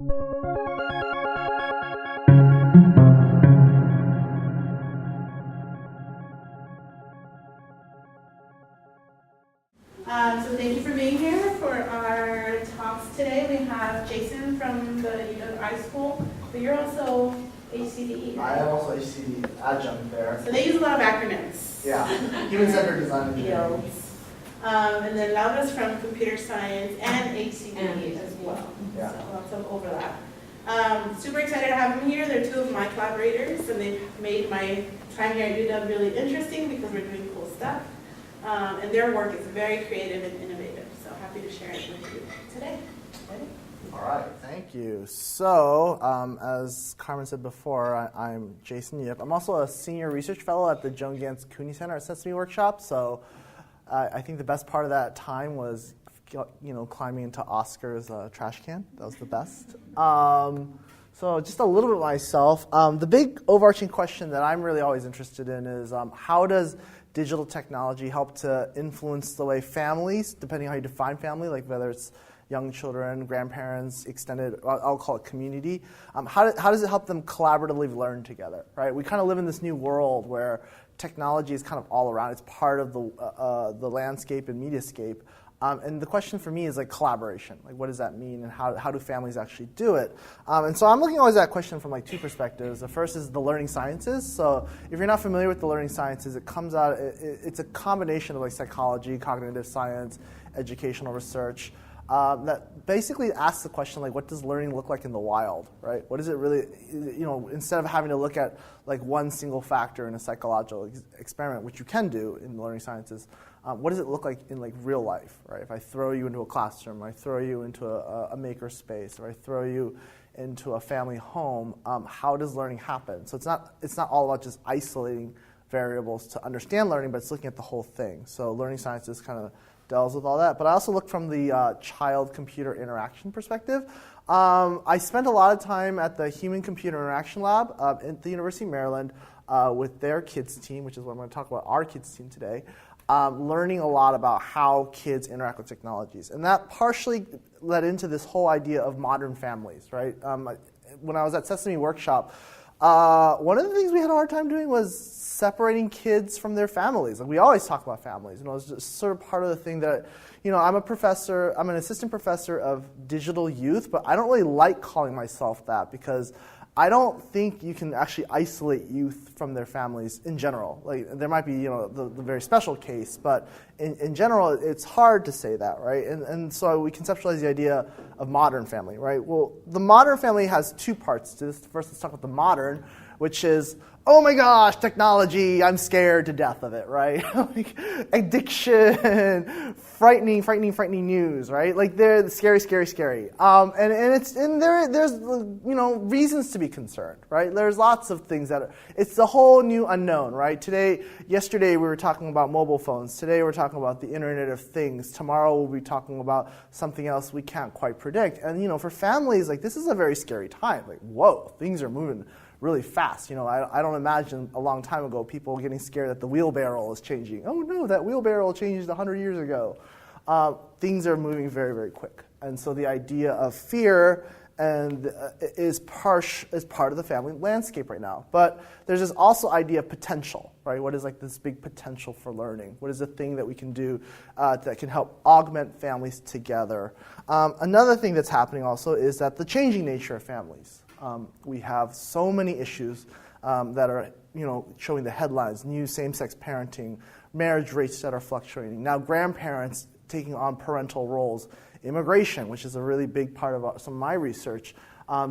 So thank you for being here for our talks today. We have Jason from the UW School, but you're also HCDE. I am also HCD adjunct there. So they use a lot of acronyms. Yeah, human-centered design engineering. And then Laura's from computer science and HCDE as well. Yeah. So lots of overlap. Super excited to have them here. They're two of my collaborators, and they've made my time here at UW really interesting because we're doing cool stuff. And their work is very creative and innovative. So happy to share it with you today. Ready? All right, thank you. So, as Carmen said before, I'm Jason Yip. I'm also a senior research fellow at the Joan Gans Cooney Center at Sesame Workshop. So, I think the best part of that time was, climbing into Oscar's trash can. That was the best. So, just a little bit of myself. The big overarching question that I'm really always interested in is how does digital technology help to influence the way families, depending on how you define family, like whether it's young children, grandparents, extended, I'll call it community. How does it help them collaboratively learn together, right? We kind of live in this new world where technology is kind of all around. It's part of the landscape and mediascape. And the question for me is like collaboration. Like what does that mean and how do families actually do it? And so I'm looking always at that question from like two perspectives. The first is the learning sciences. So if you're not familiar with the learning sciences, it comes out, it's a combination of like psychology, cognitive science, educational research, that basically asks the question like what does learning look like in the wild, right? What is it really, instead of having to look at like one single factor in a psychological experiment, which you can do in the learning sciences, what does it look like in like real life, right? If I throw you into a classroom, I throw you into a maker space, or I throw you into a family home, how does learning happen? So it's not all about just isolating variables to understand learning, but it's looking at the whole thing. So learning sciences kind of deals with all that. But I also look from the child-computer interaction perspective. I spent a lot of time at the Human-Computer Interaction Lab at the University of Maryland with their kids team, which is what I'm going to talk about, our kids team today, learning a lot about how kids interact with technologies. And that partially led into this whole idea of modern families, right? When I was at Sesame Workshop, one of the things we had a hard time doing was separating kids from their families. Like we always talk about families. It's just sort of part of the thing that, I'm an assistant professor of digital youth, but I don't really like calling myself that because I don't think you can actually isolate youth from their families in general. Like there might be, the very special case, but in general, it's hard to say that, right? And so we conceptualize the idea of modern family, right? Well, the modern family has two parts to this. First, let's talk about the modern, which is, oh my gosh, technology, I'm scared to death of it, right? Like addiction, frightening news, right? Like they're scary. And there's reasons to be concerned, right? There's lots of things it's the whole new unknown, right? Yesterday we were talking about mobile phones. Today we're talking about the Internet of Things. Tomorrow we'll be talking about something else we can't quite predict. And for families, like this is a very scary time. Like, whoa, things are moving really fast. I don't imagine a long time ago people getting scared that the wheelbarrow is changing. Oh no, that wheelbarrow changed 100 years ago. Things are moving very, very quick. And so the idea of fear is part of the family landscape right now. But there's this also idea of potential, right? What is like this big potential for learning? What is the thing that we can do that can help augment families together? Another thing that's happening also is that the changing nature of families. We have so many issues that are, showing the headlines: new same-sex parenting, marriage rates that are fluctuating. Now, grandparents taking on parental roles, immigration, which is a really big part of some of my research,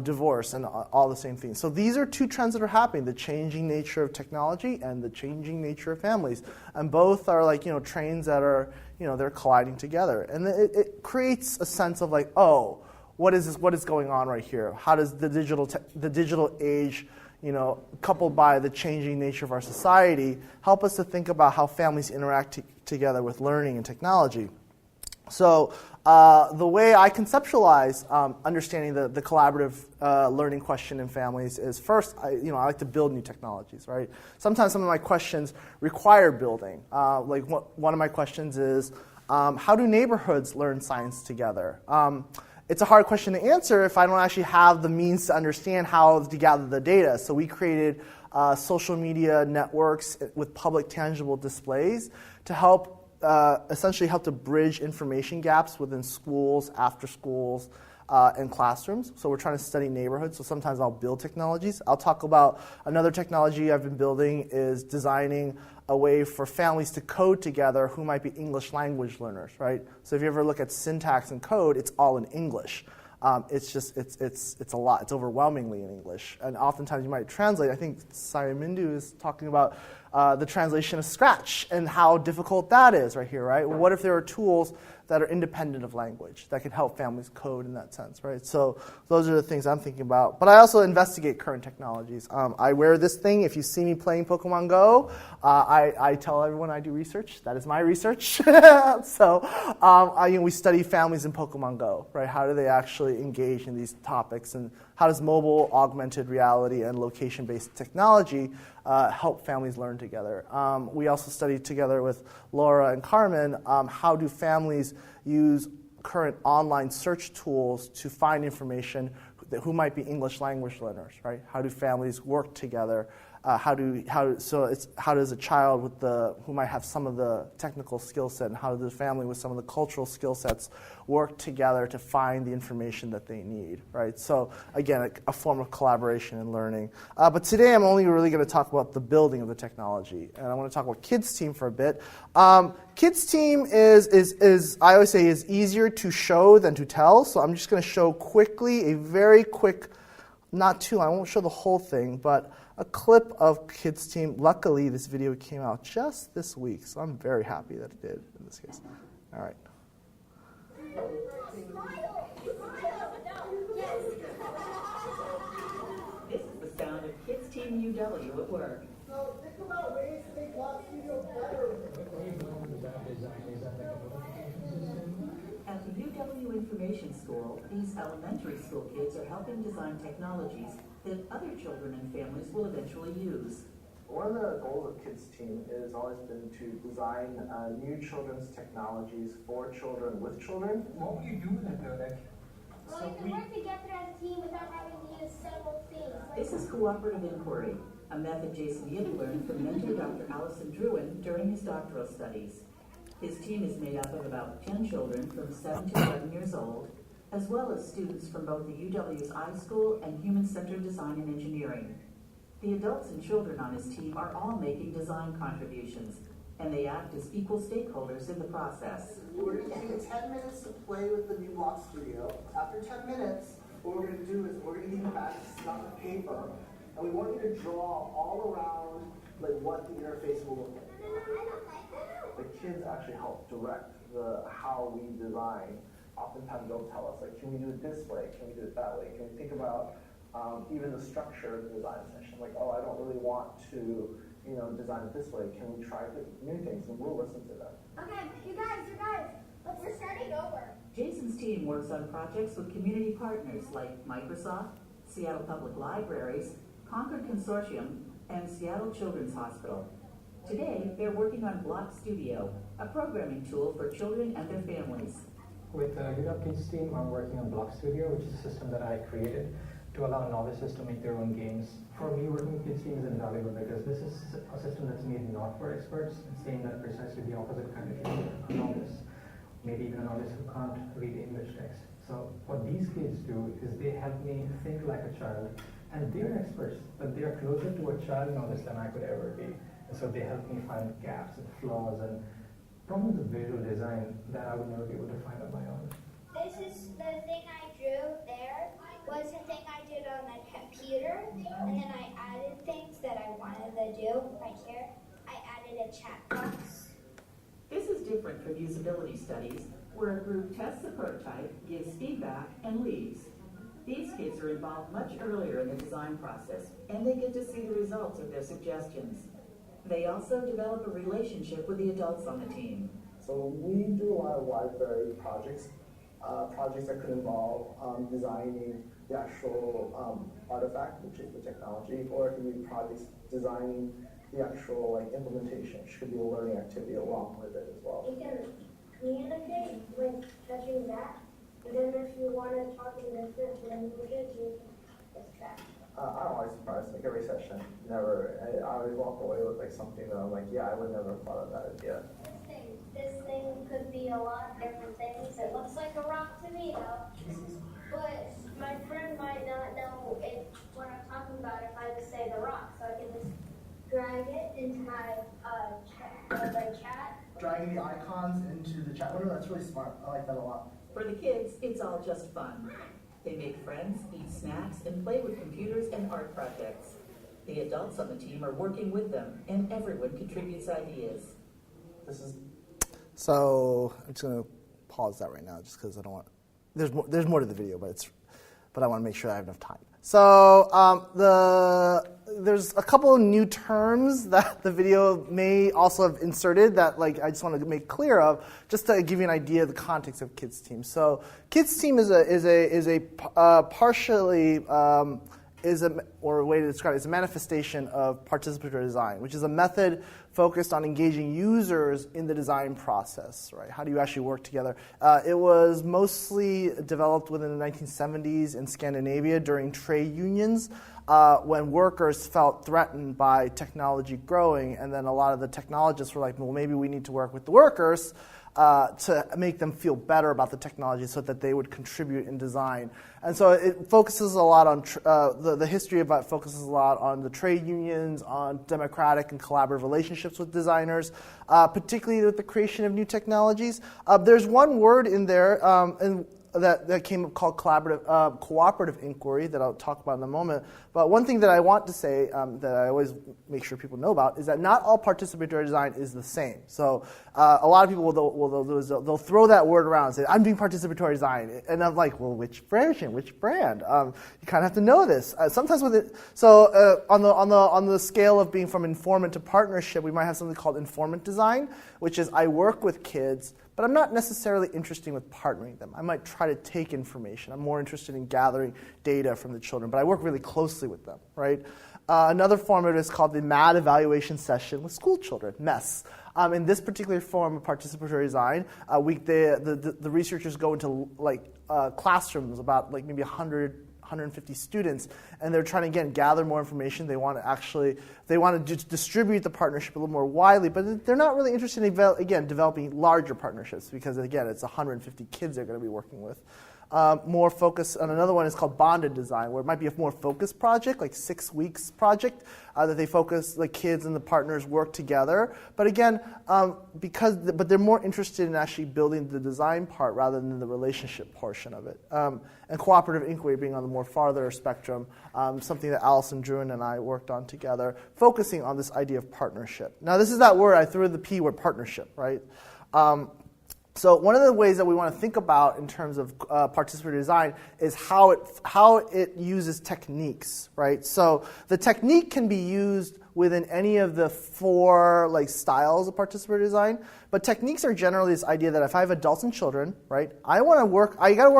divorce, and all the same things. So these are two trends that are happening: the changing nature of technology and the changing nature of families, and both are like trains that are they're colliding together, and it creates a sense of like, oh, what is this? What is going on right here? How does the digital age, coupled by the changing nature of our society, help us to think about how families interact together with learning and technology? So the way I conceptualize understanding the collaborative learning question in families is first, I like to build new technologies, right? Sometimes some of my questions require building. One of my questions is, how do neighborhoods learn science together? it's a hard question to answer if I don't actually have the means to understand how to gather the data. So we created social media networks with public tangible displays to help essentially help to bridge information gaps within schools, after schools, and classrooms. So we're trying to study neighborhoods. So sometimes I'll build technologies. I'll talk about another technology I've been building is designing a way for families to code together who might be English language learners, right? So if you ever look at syntax and code, it's all in English. It's a lot. It's overwhelmingly in English. And oftentimes you might translate. I think Sayamindu is talking about the translation of Scratch and how difficult that is right here, right? Well, what if there are tools that are independent of language that can help families code in that sense, right? So those are the things I'm thinking about. But I also investigate current technologies. I wear this thing. If you see me playing Pokemon Go, I tell everyone I do research. That is my research. So we study families in Pokemon Go, right? How do they actually engage in these topics? And how does mobile, augmented reality, and location-based technology help families learn together? We also studied together with Laura and Carmen how do families use current online search tools to find information who might be English language learners, right? How do families work together? How does a child who might have some of the technical skill set, and how does a family with some of the cultural skill sets work together to find the information that they need, right? So again, a form of collaboration and learning. But today I'm only really going to talk about the building of the technology, and I want to talk about Kids Team for a bit. Kids Team is I always say is easier to show than to tell. So I'm just going to show quickly a very quick, not too long. I won't show the whole thing, but a clip of Kids Team. Luckily, this video came out just this week, so I'm very happy that it did in this case. All right. This is the sound of Kids Team UW at work. So think about ways to make Block Studio better. At the UW Information School, these elementary school kids are helping design technologies that other children and families will eventually use. One of the goals of Kids Team has always been to design new children's technologies for children with children. What will you do with it though? Well, you can work together as a team without having to use several things. This is Cooperative Inquiry, a method Jason Yip learned from mentor Dr. Allison Druin during his doctoral studies. His team is made up of about 10 children from 7 to 11 years old, as well as students from both the UW's iSchool and Human-Centered Design and Engineering. The adults and children on his team are all making design contributions, and they act as equal stakeholders in the process. We're going to give you 10 minutes to play with the new Block Studio. After 10 minutes, what we're going to do is we're going to give you back stuff of paper, and we want you to draw all around like what the interface will look like. The kids actually help direct how we design. Oftentimes they'll tell us, like, can we do it this way? Can we do it that way? Can we think about even the structure of the design session? Like, oh, I don't really want to, design it this way. Can we try new things? And we'll listen to them. Okay, you guys, we're starting over. Jason's team works on projects with community partners like Microsoft, Seattle Public Libraries, Concord Consortium, and Seattle Children's Hospital. Today, they're working on Block Studio, a programming tool for children and their families. With UW Kids Team, I'm working on Block Studio, which is a system that I created to allow novices to make their own games. For me, working with Kids Team is invaluable because this is a system that's made not for experts. It's aimed at precisely the opposite kind of user, a novice, maybe even a novice who can't read English text. So what these kids do is they help me think like a child, and they're experts, but they're closer to a child novice than I could ever be. And so they help me find gaps and flaws and problems with visual design that I would never be able to find on my own. This is the thing I drew there, was the thing I did on the computer, and then I added things that I wanted to do right here. I added a chat box. This is different from usability studies, where a group tests the prototype, gives feedback, and leaves. These kids are involved much earlier in the design process, and they get to see the results of their suggestions. They also develop a relationship with the adults on the team. So we do a lot of wide variety projects that could involve designing the actual artifact, which is the technology, or it can be projects designing the actual implementation, which could be a learning activity along with it as well. You can communicate with touching that. And then if you want to talk in different languages, you can just try. I don't like surprise, like every session, never. I always walk away with like something that I'm like, yeah, I would never have thought of that idea. This thing could be a lot of different things. It looks like a rock to me, though. But my friend might not know what I'm talking about if I just say the rock. So I can just drag it into my chat. Dragging the icons into the chat window, that's really smart. I like that a lot. For the kids, it's all just fun. They make friends, eat snacks, and play with computers and art projects. The adults on the team are working with them, and everyone contributes ideas. So I'm just going to pause that right now, just because I don't want. There's more to the video, but I want to make sure I have enough time. So there's a couple of new terms that the video may also have inserted that I just want to make clear of, just to give you an idea of the context of Kids Team. So Kids Team is a way to describe it is a manifestation of participatory design, which is a method focused on engaging users in the design process. Right? How do you actually work together? It was mostly developed within the 1970s in Scandinavia during trade unions when workers felt threatened by technology growing, and then a lot of the technologists were like, well, maybe we need to work with the workers to make them feel better about the technology so that they would contribute in design. And so it focuses a lot on, the history of it focuses a lot on the trade unions, on democratic and collaborative relationships with designers, particularly with the creation of new technologies. There's one word in there that came up called cooperative inquiry that I'll talk about in a moment. But one thing that I want to say that I always make sure people know about is that not all participatory design is the same. So a lot of people they'll throw that word around and say, I'm doing participatory design. And I'm like, well, which version, which brand? You kind of have to know this. Sometimes with it, so on the scale of being from informant to partnership, we might have something called informant design, which is I work with kids, but I'm not necessarily interested with partnering them. I might try to take information. I'm more interested in gathering data from the children, but I work really closely with them, right? Another form of it is called the MAD evaluation session with school children, MES. In this particular form of participatory design, the researchers go into classrooms, about maybe 150 students, and they're trying to, again, gather more information. They want to distribute the partnership a little more widely, but they're not really interested in, developing larger partnerships because, again, it's 150 kids they're going to be working with. More focus on another one is called bonded design, where it might be a more focused project, like 6 weeks project, that they focus, the kids and the partners work together. But again, but they're more interested in actually building the design part rather than the relationship portion of it. And cooperative inquiry being on the more farther spectrum, something that Allison Druin and I worked on together, focusing on this idea of partnership. Now, this is that word, I threw in the P word, partnership, right? So one of the ways that we want to think about in terms of participatory design is how it uses techniques, right? So the technique can be used within any of the 4 styles of participatory design, but techniques are generally this idea that if I have adults and children, right, I got to work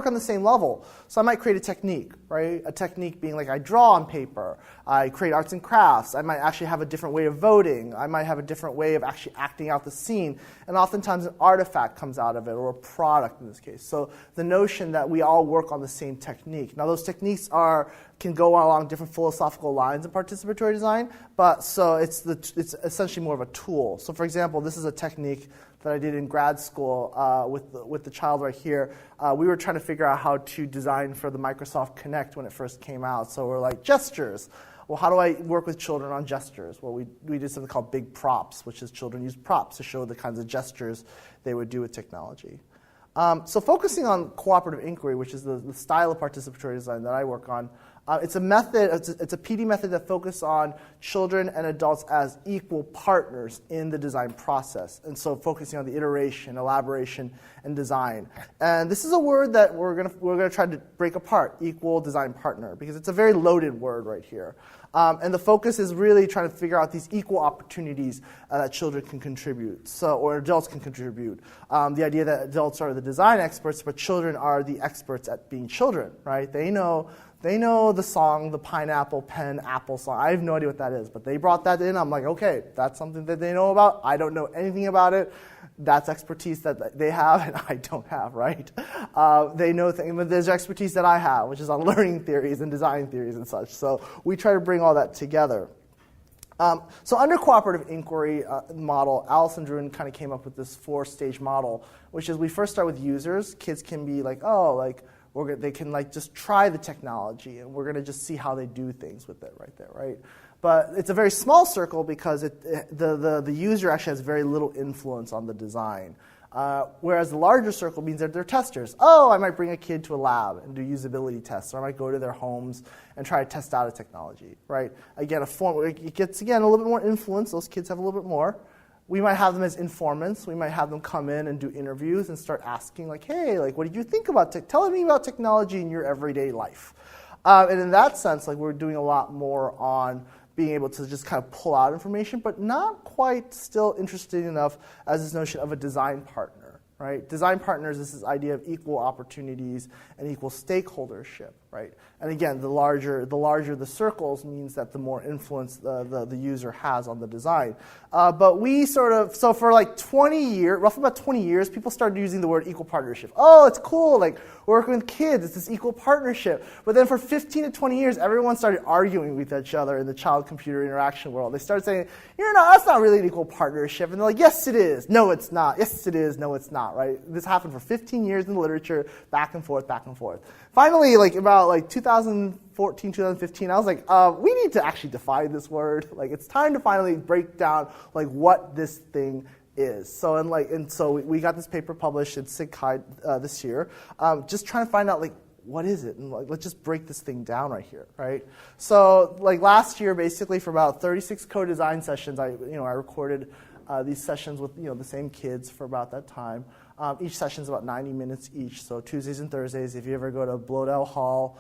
on the same level. So I might create a technique, right? A technique being I draw on paper, I create arts and crafts, I might actually have a different way of voting, I might have a different way of actually acting out the scene, and oftentimes an artifact comes out of it, or a product in this case. So the notion that we all work on the same technique. Now those techniques can go along different philosophical lines in participatory design, but so it's essentially more of a tool. So for example, this is a technique that I did in grad school with the child right here. We were trying to figure out how to design for the Microsoft Kinect when it first came out. So we're like, gestures. Well, how do I work with children on gestures? Well, we did something called big props, which is children use props to show the kinds of gestures they would do with technology. So focusing on cooperative inquiry, which is the style of participatory design that I work on, it's a method. It's a PD method that focuses on children and adults as equal partners in the design process, and so focusing on the iteration, elaboration, and design. And this is a word that we're gonna try to break apart: equal design partner, because it's a very loaded word right here. And the focus is really trying to figure out these equal opportunities that children can contribute, or adults can contribute. The idea that adults are the design experts, but children are the experts at being children, right? They know the song, the pineapple, pen, apple song. I have no idea what that is, but they brought that in. I'm like, okay, that's something that they know about. I don't know anything about it. That's expertise that they have and I don't have, right? They know things, but there's expertise that I have, which is on learning theories and design theories and such. So we try to bring all that together. So under Cooperative Inquiry model, Allison Druin kind of came up with this 4-stage model, which is we first start with users. Kids can be like, oh, like they can like just try the technology, and we're going to just see how they do things with it right there, right? But it's a very small circle because the user actually has very little influence on the design. Whereas the larger circle means that they're testers. Oh, I might bring a kid to a lab and do usability tests, or I might go to their homes and try to test out a technology, right? Again, it gets, again, a little bit more influence. Those kids have a little bit more. We might have them as informants. We might have them come in and do interviews and start asking, like, hey, like, what did you think about tell me about technology in your everyday life. And in that sense, like, we're doing a lot more on being able to just kind of pull out information, but not quite still interested enough as this notion of a design partner, right? Design partners is this idea of equal opportunities and equal stakeholdership, right? And again, the larger the circles means that the more influence the user has on the design. But we so for like 20 years, roughly about 20 years, people started using the word equal partnership. Oh, it's cool, like we're working with kids, it's this equal partnership. But then for 15 to 20 years, everyone started arguing with each other in the child-computer interaction world. They started saying, that's not really an equal partnership. And they're like, yes, it is. No, it's not. Yes, it is. No, it's not, right? This happened for 15 years in the literature, back and forth, back and forth. Finally, like about like 2014, 2015, I was like, we need to actually define this word. Like, it's time to finally break down like what this thing is. So we got this paper published in SIGCHI this year, just trying to find out like what is it, and like let's just break this thing down right here, right? So like last year, basically for about 36 CoDesign sessions, I recorded these sessions with the same kids for about that time. Each session is about 90 minutes each, so Tuesdays and Thursdays. If you ever go to Blodell Hall,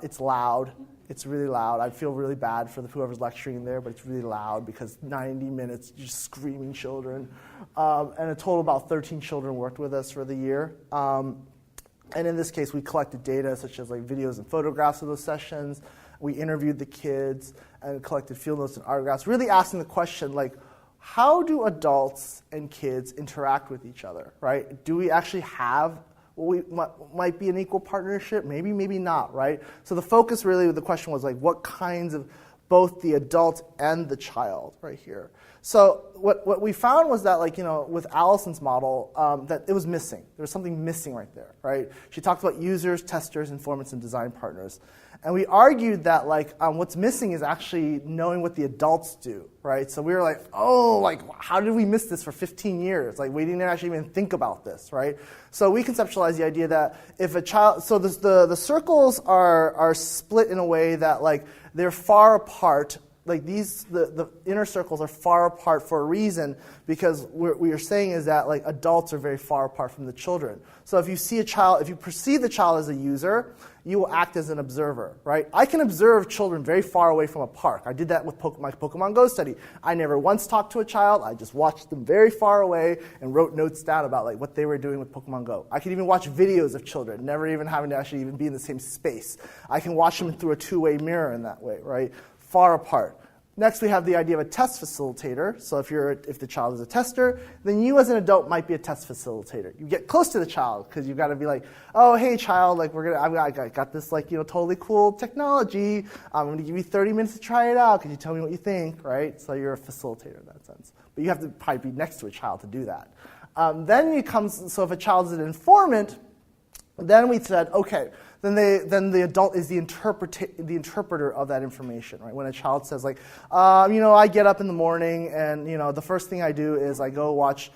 it's loud. It's really loud. I feel really bad for whoever's lecturing there, but it's really loud because 90 minutes just screaming children. And a total of about 13 children worked with us for the year. And in this case, we collected data such as like videos and photographs of those sessions. We interviewed the kids and collected field notes and autographs, really asking the question like, how do adults and kids interact with each other, right? Do we actually have what might be an equal partnership? Maybe, maybe not, right? So the focus really, the question was like, what kinds of both the adult and the child right here. So what we found was that like, with Allison's model, that it was missing. There was something missing right there, right? She talked about users, testers, informants, and design partners. And we argued that like what's missing is actually knowing what the adults do, right? So we were like, oh, like how did we miss this for 15 years? Like we didn't actually even think about this, right? So we conceptualized the idea that if a child, so the circles are split in a way that like they're far apart. Like the inner circles are far apart for a reason, because what we are saying is that like adults are very far apart from the children. So if you see a child, if you perceive the child as a user, you will act as an observer, right? I can observe children very far away from a park. I did that with my Pokemon Go study. I never once talked to a child. I just watched them very far away and wrote notes down about like what they were doing with Pokemon Go. I can even watch videos of children, never even having to actually even be in the same space. I can watch them through a two-way mirror in that way, right? Far apart. Next, we have the idea of a test facilitator. So if the child is a tester, then you as an adult might be a test facilitator. You get close to the child because you've got to be like, oh, hey, child, like I got this like totally cool technology. I'm going to give you 30 minutes to try it out. Could you tell me what you think, right? So you're a facilitator in that sense. But you have to probably be next to a child to do that. So if a child is an informant, then we said, okay, then the adult is the interpreter of that information, right? When a child says like, I get up in the morning and the first thing I do is I go watch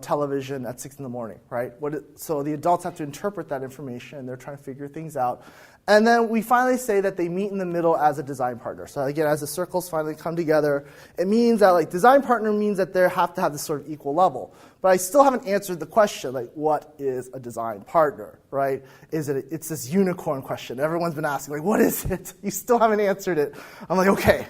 television at 6 in the morning, right? So the adults have to interpret that information, and they're trying to figure things out. And then we finally say that they meet in the middle as a design partner. So again, as the circles finally come together, it means that like design partner means that they have to have this sort of equal level. But I still haven't answered the question, like what is a design partner, right? It's this unicorn question. Everyone's been asking, like, what is it? You still haven't answered it. I'm like, okay,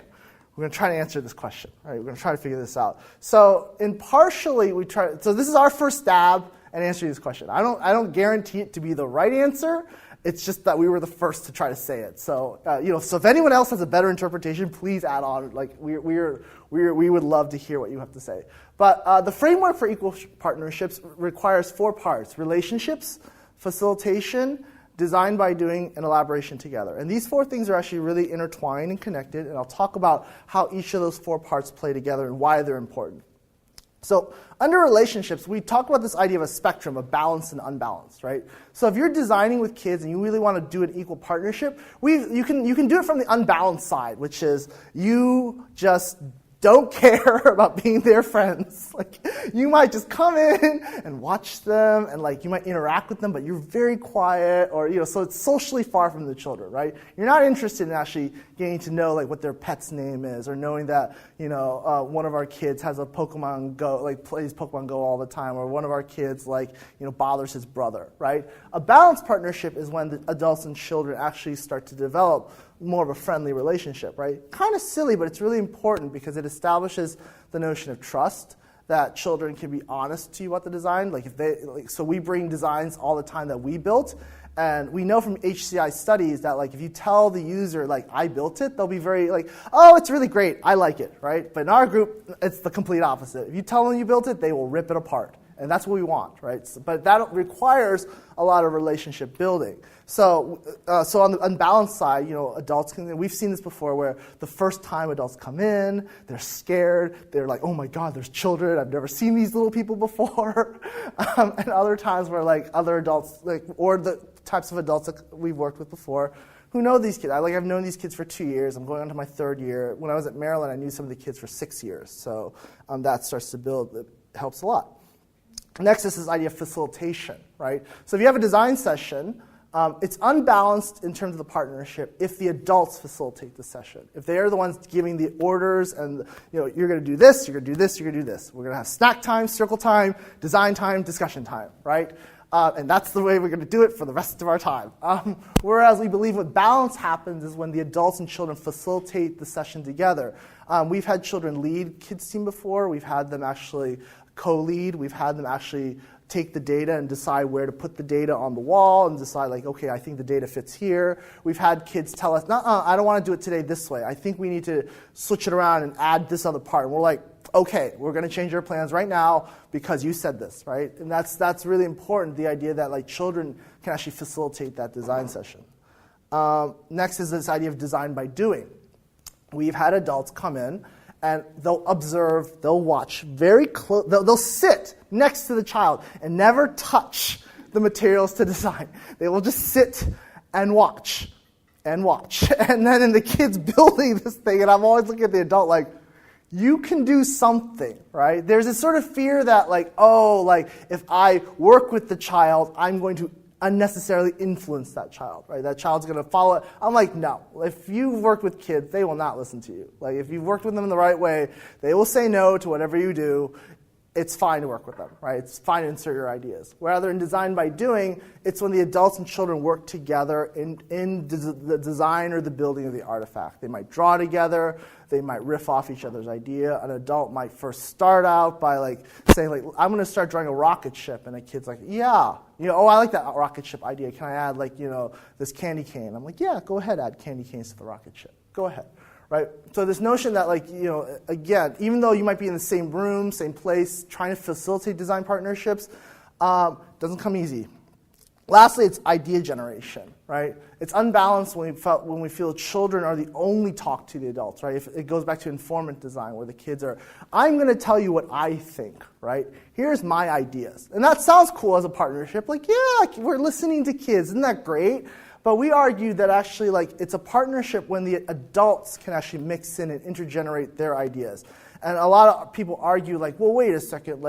we're going to try to answer this question, right? We're going to try to figure this out. So so this is our first stab at answering this question. I don't guarantee it to be the right answer, It's just that we were the first to try to say it. So, so if anyone else has a better interpretation, please add on. Like we would love to hear what you have to say. But the framework for equal partnerships requires 4 parts: relationships, facilitation, design by doing, and elaboration together. And these 4 things are actually really intertwined and connected, and I'll talk about how each of those 4 parts play together and why they're important. So under relationships, we talk about this idea of a spectrum of balanced and unbalanced, right? So if you're designing with kids and you really want to do an equal partnership, you can do it from the unbalanced side, which is you just don't care about being their friends. Like, you might just come in and watch them, and like you might interact with them, but you're very quiet, or so it's socially far from the children, right? You're not interested in actually getting to know like what their pet's name is, or knowing that one of our kids has a Pokemon Go, like plays Pokemon Go all the time, or one of our kids bothers his brother, right? A balanced partnership is when the adults and children actually start to develop more of a friendly relationship, right? Kind of silly, but it's really important because it establishes the notion of trust, that children can be honest to you about the design. So we bring designs all the time that we built, and we know from HCI studies that if you tell the user I built it, they'll be very oh, it's really great, I like it, right? But in our group, it's the complete opposite. If you tell them you built it, they will rip it apart. And that's what we want, right? But that requires a lot of relationship building. So on the unbalanced side, adults we've seen this before, where the first time adults come in, they're scared. They're like, oh my God, there's children. I've never seen these little people before. And other times where other adults, or the types of adults that we've worked with before, who know these kids. I've known these kids for 2 years. I'm going on to my 3rd year. When I was at Maryland, I knew some of the kids for 6 years. So that starts to build. It helps a lot. Next is this idea of facilitation, right? So if you have a design session, it's unbalanced in terms of the partnership if the adults facilitate the session. If they are the ones giving the orders and, you're going to do this, you're going to do this, you're going to do this. We're going to have snack time, circle time, design time, discussion time, right? And that's the way we're going to do it for the rest of our time. Whereas we believe what balance happens is when the adults and children facilitate the session together. We've had children lead kids team before. We've had them actually co-lead. We've had them actually take the data and decide where to put the data on the wall and decide okay, I think the data fits here. We've had kids tell us, I don't want to do it today this way. I think we need to switch it around and add this other part. And we're like, okay, we're going to change our plans right now because you said this, right? And that's really important, the idea that children can actually facilitate that design session. Next is this idea of design by doing. We've had adults come in and they'll observe, they'll watch very close, they'll sit next to the child and never touch the materials to design. They will just sit and watch and watch. And then in the kids building this thing, and I'm always looking at the adult you can do something, right? There's this sort of fear that if I work with the child, I'm going to unnecessarily influence that child, right? That child's going to follow it. I'm like, no. If you've worked with kids, they will not listen to you. If you've worked with them in the right way, they will say no to whatever you do. It's fine to work with them, right? It's fine to insert your ideas. Rather in design by doing, it's when the adults and children work together in the design or the building of the artifact. They might draw together. They might riff off each other's idea. An adult might first start out by saying I'm going to start drawing a rocket ship, and a kid's like, yeah, oh, I like that rocket ship idea. Can I add this candy cane? I'm like, yeah, go ahead, add candy canes to the rocket ship. Go ahead. Right? So this notion that, again, even though you might be in the same room, same place, trying to facilitate design partnerships, doesn't come easy. Lastly, it's idea generation, right? It's unbalanced when we feel children are the only talk to the adults, right? If it goes back to informant design, where the kids are, I'm going to tell you what I think, right? Here's my ideas. And that sounds cool as a partnership. Yeah, we're listening to kids. Isn't that great? But we argue that actually, it's a partnership when the adults can actually mix in and intergenerate their ideas. And a lot of people argue, well, wait a second,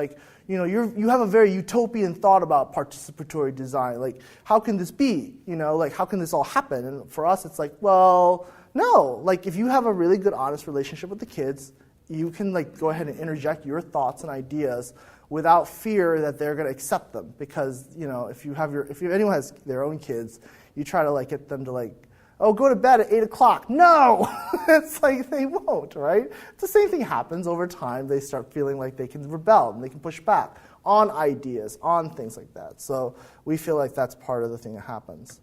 you have a very utopian thought about participatory design. How can this be? How can this all happen? And for us, it's well, no. If you have a really good, honest relationship with the kids, you can go ahead and interject your thoughts and ideas without fear that they're going to accept them. Because if anyone has their own kids, you try to get them to go to bed at 8 o'clock. No! It's they won't, right? It's the same thing happens over time. They start feeling like they can rebel and they can push back on ideas, on things like that. So we feel that's part of the thing that happens.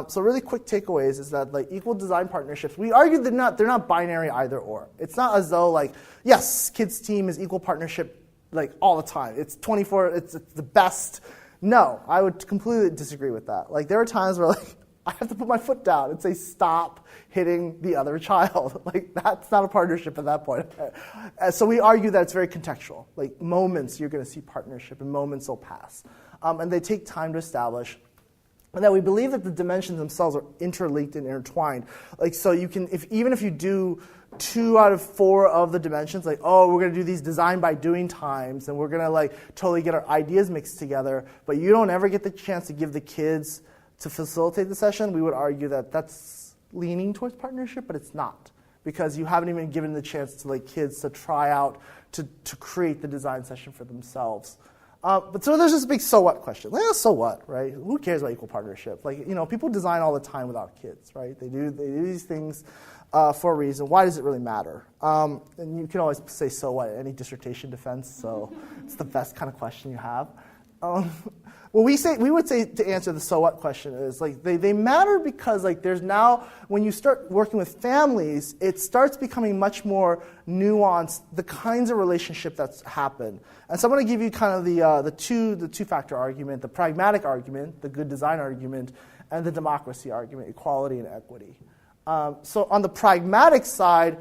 So really quick takeaways is that like equal design partnerships, we argue they're not binary either or. It's not as though like, yes, kids team is equal partnership like all the time. It's 24, it's the best. No, I would completely disagree with that. Like there are times where like I have to put my foot down and say stop hitting the other child. Like that's not a partnership at that point. So we argue that it's very contextual. Like moments you're going to see partnership and moments will pass. And they take time to establish. And that we believe that the dimensions themselves are interlinked and intertwined. Like so you can, even if you do 2 out of 4 of the dimensions, like, oh, we're going to do these design by doing times, and we're going to like totally get our ideas mixed together, but you don't ever get the chance to give the kids to facilitate the session, we would argue that that's leaning towards partnership, but it's not. Because you haven't even given the chance to like kids to try out, to create the design session for themselves. But so there's this big so what question. Like, so what, right? Who cares about equal partnership? Like, people design all the time without kids, right? They do these things for a reason. Why does it really matter? And you can always say so what at any dissertation defense, so it's the best kind of question you have. Well, we would say to answer the so what question is like they matter because like there's now when you start working with families, it starts becoming much more nuanced the kinds of relationship that's happened. And so I'm going to give you kind of the two-factor argument, the pragmatic argument, the good design argument, and the democracy argument, equality and equity. So on the pragmatic side,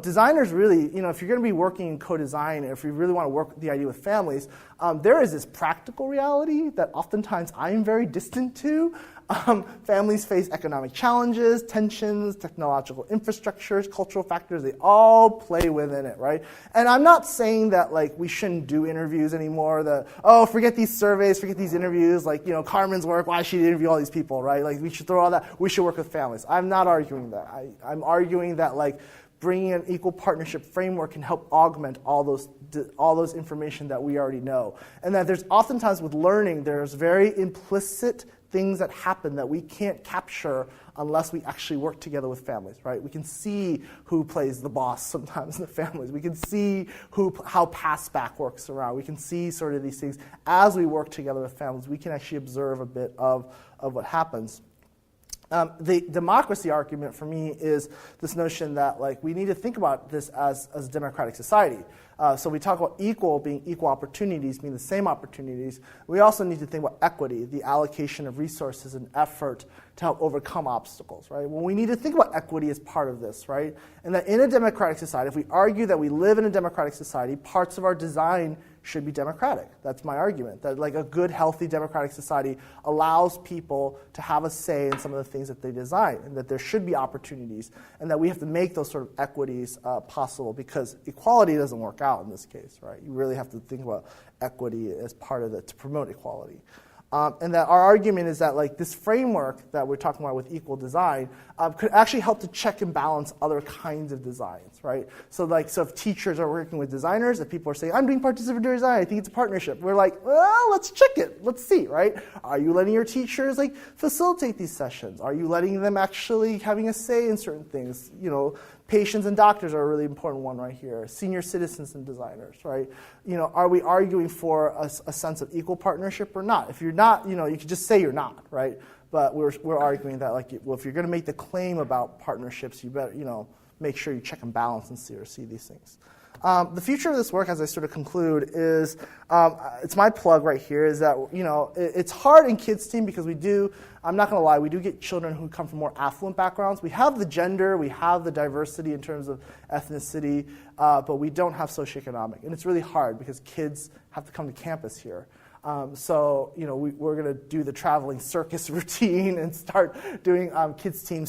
designers really, if you're going to be working in co-design, if you really want to work the idea with families, there is this practical reality that oftentimes I'm very distant to. Families face economic challenges, tensions, technological infrastructures, cultural factors, they all play within it, right? And I'm not saying that like we shouldn't do interviews anymore, forget these surveys, forget these interviews, like, Carmen's work, why should she interview all these people, right? Like we should throw all that, we should work with families. I'm not arguing that. I'm arguing that like bringing an equal partnership framework can help augment all those information that we already know. And that there's oftentimes with learning, there's very implicit things that happen that we can't capture unless we actually work together with families, right? We can see who plays the boss sometimes in the families. We can see how pass back works around. We can see sort of these things. As we work together with families, we can actually observe a bit of what happens. The democracy argument for me is this notion that like we need to think about this as a democratic society. So we talk about equal being equal opportunities, meaning the same opportunities. We also need to think about equity, the allocation of resources and effort to help overcome obstacles, right? Well, we need to think about equity as part of this, right? And that in a democratic society, if we argue that we live in a democratic society, parts of our design should be democratic. That's my argument, that like a good, healthy democratic society allows people to have a say in some of the things that they design, and that there should be opportunities, and that we have to make those sort of equities possible, because equality doesn't work out in this case, right? You really have to think about equity as part of it to promote equality. And that our argument is that like this framework that we're talking about with equal design could actually help to check and balance other kinds of designs, right? So if teachers are working with designers, if people are saying, I'm doing participatory design, I think it's a partnership, we're like, well, let's check it, let's see, right? Are you letting your teachers like facilitate these sessions? Are you letting them actually having a say in certain things? Patients and doctors are a really important one right here. Senior citizens and designers, right? Are we arguing for a sense of equal partnership or not? If you're not, you could just say you're not, right? But we're arguing that like, well, if you're going to make the claim about partnerships, you better, make sure you check and balance and see these things. The future of this work, as I sort of conclude, is it's my plug right here. Is that it's hard in kids team because I'm not going to lie, we do get children who come from more affluent backgrounds. We have the gender, we have the diversity in terms of ethnicity, but we don't have socioeconomic, and it's really hard because kids have to come to campus here. We're going to do the traveling circus routine and start doing kids team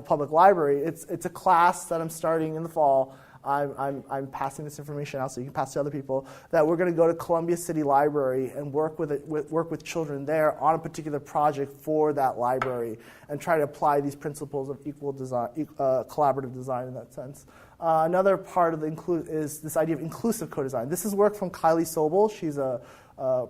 public library. It's a class that I'm starting in the fall. I'm passing this information out so you can pass to other people, that we're going to go to Columbia City Library and work with children there on a particular project for that library and try to apply these principles of equal design, collaborative design in that sense. Another part of is this idea of inclusive co-design. This is work from Kylie Sobel. She's a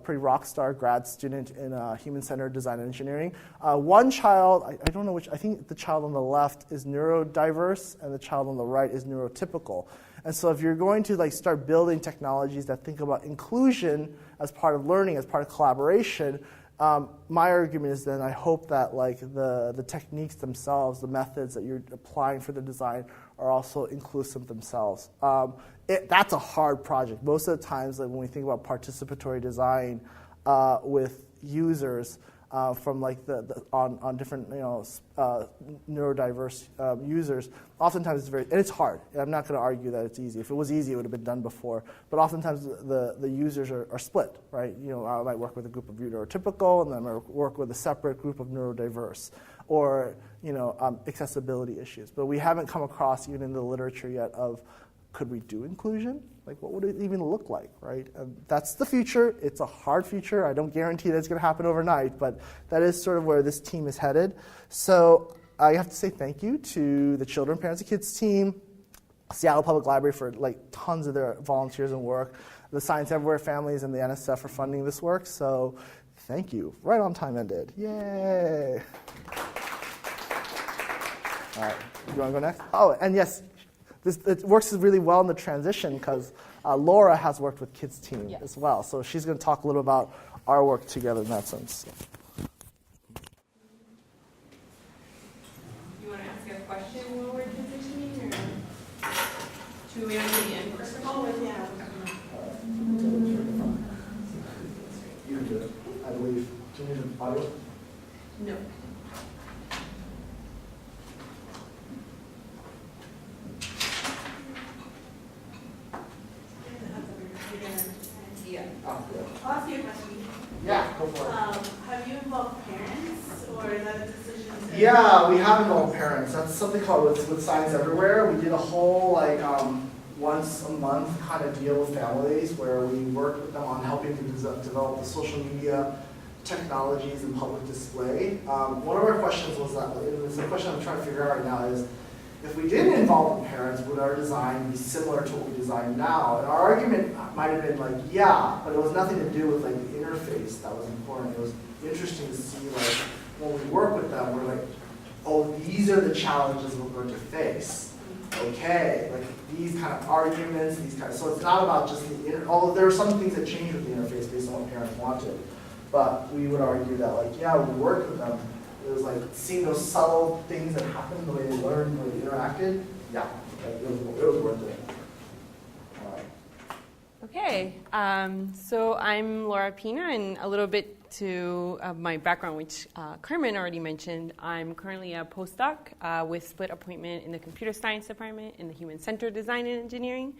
pretty rock star grad student in human-centered design and engineering. One child, I don't know which, I think the child on the left is neurodiverse and the child on the right is neurotypical. And so if you're going to start building technologies that think about inclusion as part of learning, as part of collaboration, My argument is then I hope that like the techniques themselves, the methods that you're applying for the design are also inclusive themselves. That's a hard project. Most of the times, like when we think about participatory design with users from like on different neurodiverse users, oftentimes it's hard. And I'm not going to argue that it's easy. If it was easy, it would have been done before. But oftentimes the users are split, right? I might work with a group of neurotypical, and then I might work with a separate group of neurodiverse, or accessibility issues. But we haven't come across even in the literature yet of could we do inclusion? Like, what would it even look like, right? That's the future. It's a hard future. I don't guarantee that it's going to happen overnight, but that is sort of where this team is headed. So I have to say thank you to the Children, Parents, and Kids team, Seattle Public Library for like tons of their volunteers and work, the Science Everywhere families and the NSF for funding this work. So thank you. Right on time ended. Yay. All right, you want to go next? Oh, and yes, it works really well in the transition because Laura has worked with Kids Team as well. So she's going to talk a little about our work together in that sense. You want to ask a question while we're transitioning, or should we do the end first of all? Yeah. You do it, I believe. Do you need an audio? No. I'll ask you a question. Yeah, go for it. Have you involved parents, or is that a decision? Yeah, we have involved parents. That's something called with Science Everywhere. We did a whole once a month kind of deal with families where we worked with them on helping to develop the social media technologies and public display. One of our questions was that, it's a question I'm trying to figure out right now is, if we didn't involve the parents, would our design be similar to what we design now? And our argument might have been like, yeah, but it was nothing to do with like the interface that was important. It was interesting to see like when we work with them, we're like, oh, these are the challenges we're going to face. Okay, like these kind of arguments, so it's not about just although there are some things that change with the interface based on what parents wanted. But we would argue that like, yeah, when we worked with them, it was like seeing those subtle things that happened, the way they learned, the way they interacted. Yeah, like, it was worth it. All right. Okay, so I'm Laura Pina, and a little bit to my background, which Carmen already mentioned. I'm currently a postdoc with split appointment in the computer science department in the human-centered design and engineering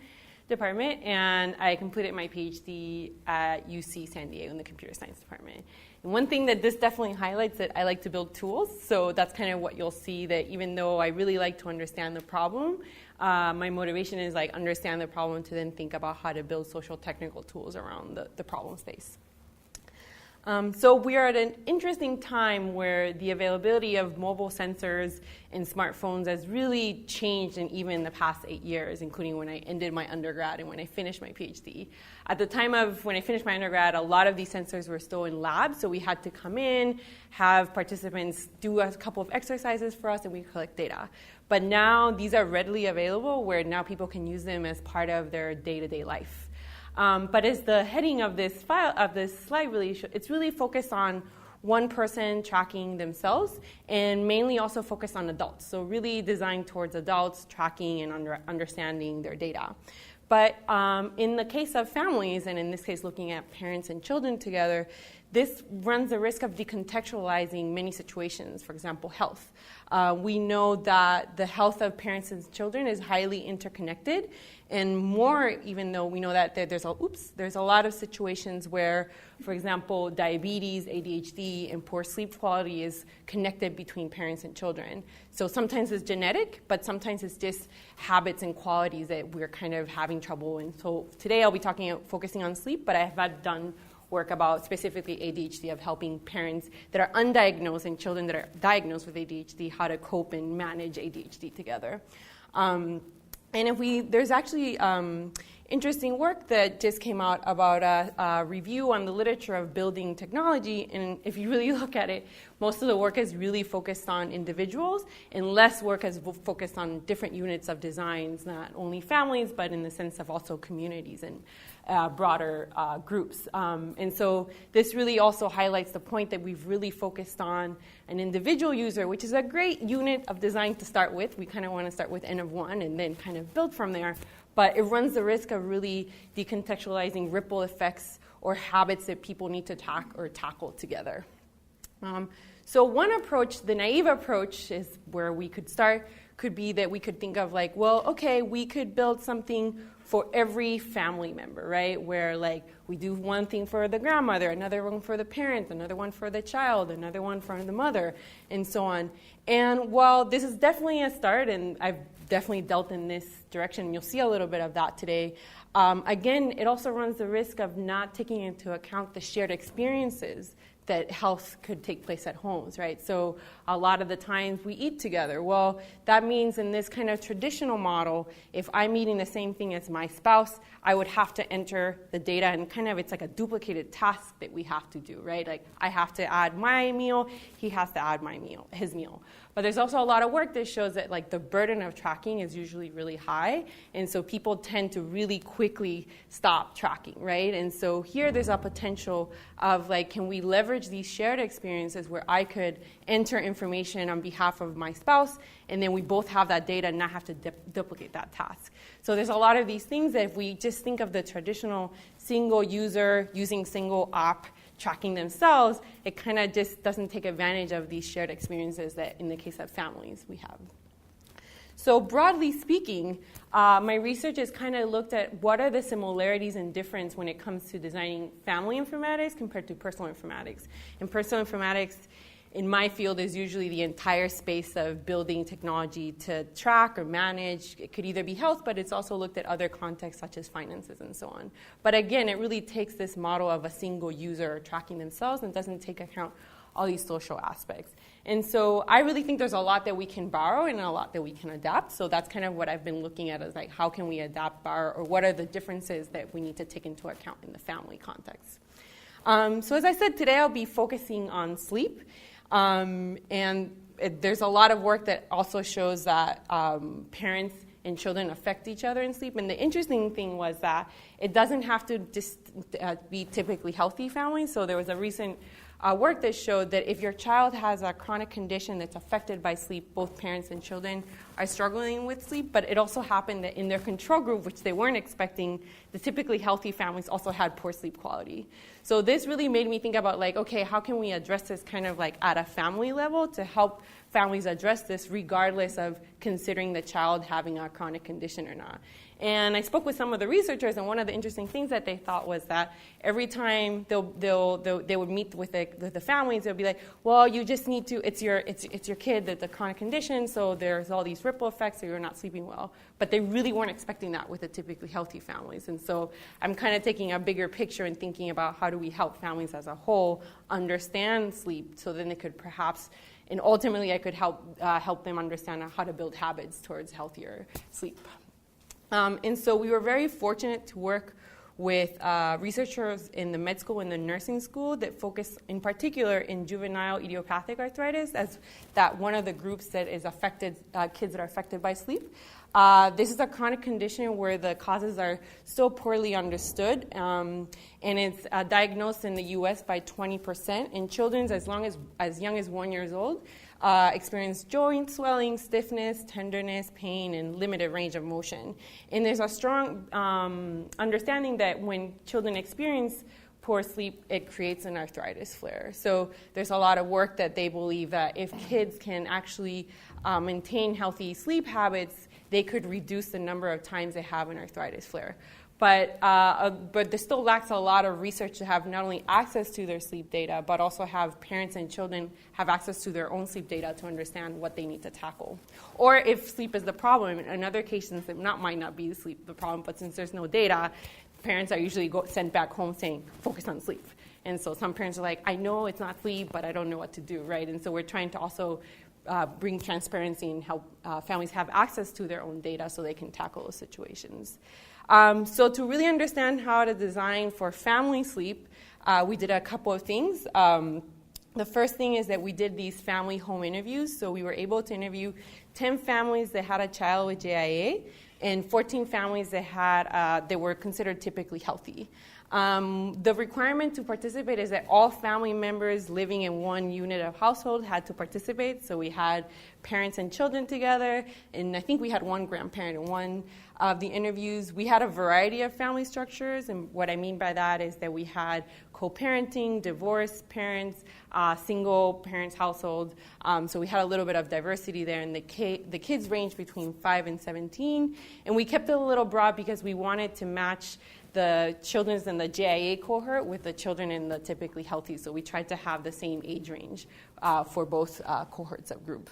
department, and I completed my PhD at UC San Diego in the computer science department. And one thing that this definitely highlights that I like to build tools, so that's kind of what you'll see, that even though I really like to understand the problem, my motivation is like understand the problem to then think about how to build social technical tools around the problem space. So we are at an interesting time where the availability of mobile sensors and smartphones has really changed in even the past 8 years, including when I ended my undergrad and when I finished my PhD. At the time of when I finished my undergrad, a lot of these sensors were still in labs, so we had to come in, have participants do a couple of exercises for us, and we collect data. But now these are readily available, where now people can use them as part of their day-to-day life. But as the heading of this slide really shows, it's really focused on one person tracking themselves, and mainly also focused on adults. So really designed towards adults tracking and understanding their data. But in the case of families, and in this case looking at parents and children together, this runs the risk of decontextualizing many situations, for example, health. We know that the health of parents and children is highly interconnected, and more even though we know that there's a lot of situations where, for example, diabetes, ADHD, and poor sleep quality is connected between parents and children. So sometimes it's genetic, but sometimes it's just habits and qualities that we're kind of having trouble in. So today I'll be focusing on sleep, but I have done work about specifically ADHD, of helping parents that are undiagnosed and children that are diagnosed with ADHD how to cope and manage ADHD together. And there's actually interesting work that just came out about a review on the literature of building technology. And if you really look at it, most of the work is really focused on individuals, and less work is focused on different units of designs, not only families, but in the sense of also communities and broader groups. And so this really also highlights the point that we've really focused on an individual user, which is a great unit of design to start with. We kind of want to start with N of 1 and then kind of build from there. But it runs the risk of really decontextualizing ripple effects or habits that people need to tackle together. So one approach, the naive approach, is where we could start, could be that we could think of like, well, okay, we could build something for every family member, right? Where like we do one thing for the grandmother, another one for the parent, another one for the child, another one for the mother, and so on. And while this is definitely a start, and I've definitely dealt in this direction, you'll see a little bit of that today. Again, it also runs the risk of not taking into account the shared experiences that health could take place at homes, right? So a lot of the times we eat together. Well, that means in this kind of traditional model, if I'm eating the same thing as my spouse, I would have to enter the data, and kind of it's like a duplicated task that we have to do, right? Like I have to add my meal, he has to add his meal. But there's also a lot of work that shows that like the burden of tracking is usually really high, and so people tend to really quickly stop tracking, right? And so here there's a potential of like, can we leverage these shared experiences where I could enter information on behalf of my spouse, and then we both have that data and not have to duplicate that task. So there's a lot of these things that if we just think of the traditional single user using single app tracking themselves, it kind of just doesn't take advantage of these shared experiences that in the case of families we have. So broadly speaking, my research has kind of looked at what are the similarities and difference when it comes to designing family informatics compared to personal informatics. In personal informatics, in my field, is usually the entire space of building technology to track or manage. It could either be health, but it's also looked at other contexts such as finances and so on. But again, it really takes this model of a single user tracking themselves and doesn't take account all these social aspects. And so I really think there's a lot that we can borrow and a lot that we can adapt. So that's kind of what I've been looking at, is like how can we adapt, borrow, or what are the differences that we need to take into account in the family context. So as I said, today I'll be focusing on sleep. There's a lot of work that also shows that parents and children affect each other in sleep. And the interesting thing was that it doesn't have to just be typically healthy families. So there was a recent work that showed that if your child has a chronic condition that's affected by sleep, both parents and children are struggling with sleep. But it also happened that in their control group, which they weren't expecting, the typically healthy families also had poor sleep quality. So this really made me think about like, okay, how can we address this kind of like at a family level to help families address this regardless of considering the child having a chronic condition or not. And I spoke with some of the researchers, and one of the interesting things that they thought was that every time they would meet with the families, they'll be like, well, you just need to, it's your kid that's a chronic condition, so there's all these ripple effects, so you're not sleeping well. But they really weren't expecting that with the typically healthy families. And so I'm kind of taking a bigger picture and thinking about how do we help families as a whole understand sleep, so then they could perhaps, and ultimately I could help them understand how to build habits towards healthier sleep. And so we were very fortunate to work with researchers in the med school and the nursing school that focus in particular in juvenile idiopathic arthritis as that one of the groups that is affected, kids that are affected by sleep. This is a chronic condition where the causes are so poorly understood, and it's diagnosed in the U.S. by 20%, and children as young as 1 year old experience joint swelling, stiffness, tenderness, pain, and limited range of motion. And there's a strong understanding that when children experience poor sleep, it creates an arthritis flare. So there's a lot of work that they believe that if kids can actually maintain healthy sleep habits, they could reduce the number of times they have an arthritis flare. But there still lacks a lot of research to have not only access to their sleep data, but also have parents and children have access to their own sleep data to understand what they need to tackle. Or if sleep is the problem, in other cases it might not be sleep the problem, but since there's no data, parents are usually sent back home saying, focus on sleep. And so some parents are like, I know it's not sleep, but I don't know what to do, right? And so we're trying to also bring transparency and help families have access to their own data so they can tackle those situations. So to really understand how to design for family sleep, we did a couple of things. The first thing is that we did these family home interviews. So we were able to interview 10 families that had a child with JIA and 14 families that were considered typically healthy. The requirement to participate is that all family members living in one unit of household had to participate. So we had parents and children together, and I think we had one grandparent in one of the interviews. We had a variety of family structures, and what I mean by that is that we had co-parenting, divorced parents, single parents household. So we had a little bit of diversity there, and the kids ranged between 5 and 17. And we kept it a little broad because we wanted to match the children in the JIA cohort with the children in the typically healthy. So we tried to have the same age range for both cohorts of group.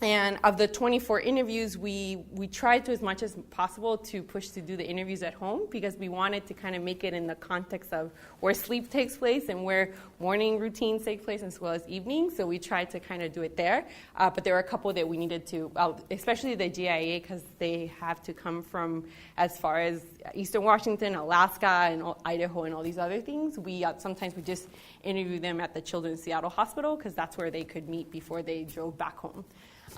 And of the 24 interviews, we tried to, as much as possible, to push to do the interviews at home because we wanted to kind of make it in the context of where sleep takes place and where morning routines take place as well as evening. So we tried to kind of do it there. But there were a couple that we needed to, especially the GIA, because they have to come from as far as Eastern Washington, Alaska, and Idaho, and all these other things. Sometimes we just interview them at the Children's Seattle Hospital because that's where they could meet before they drove back home.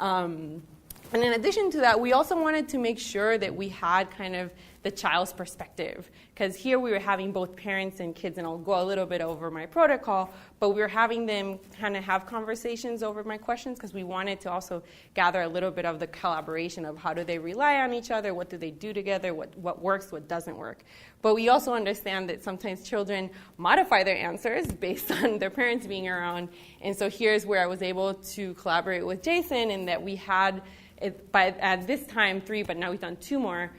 And in addition to that, we also wanted to make sure that we had kind of the child's perspective, because here we were having both parents and kids, and I'll go a little bit over my protocol, but we were having them kind of have conversations over my questions because we wanted to also gather a little bit of the collaboration of how do they rely on each other, what do they do together, what works, what doesn't work. But we also understand that sometimes children modify their answers based on their parents being around, and so here's where I was able to collaborate with Jason in that we had, at this time, 3, but now we've done 2 more,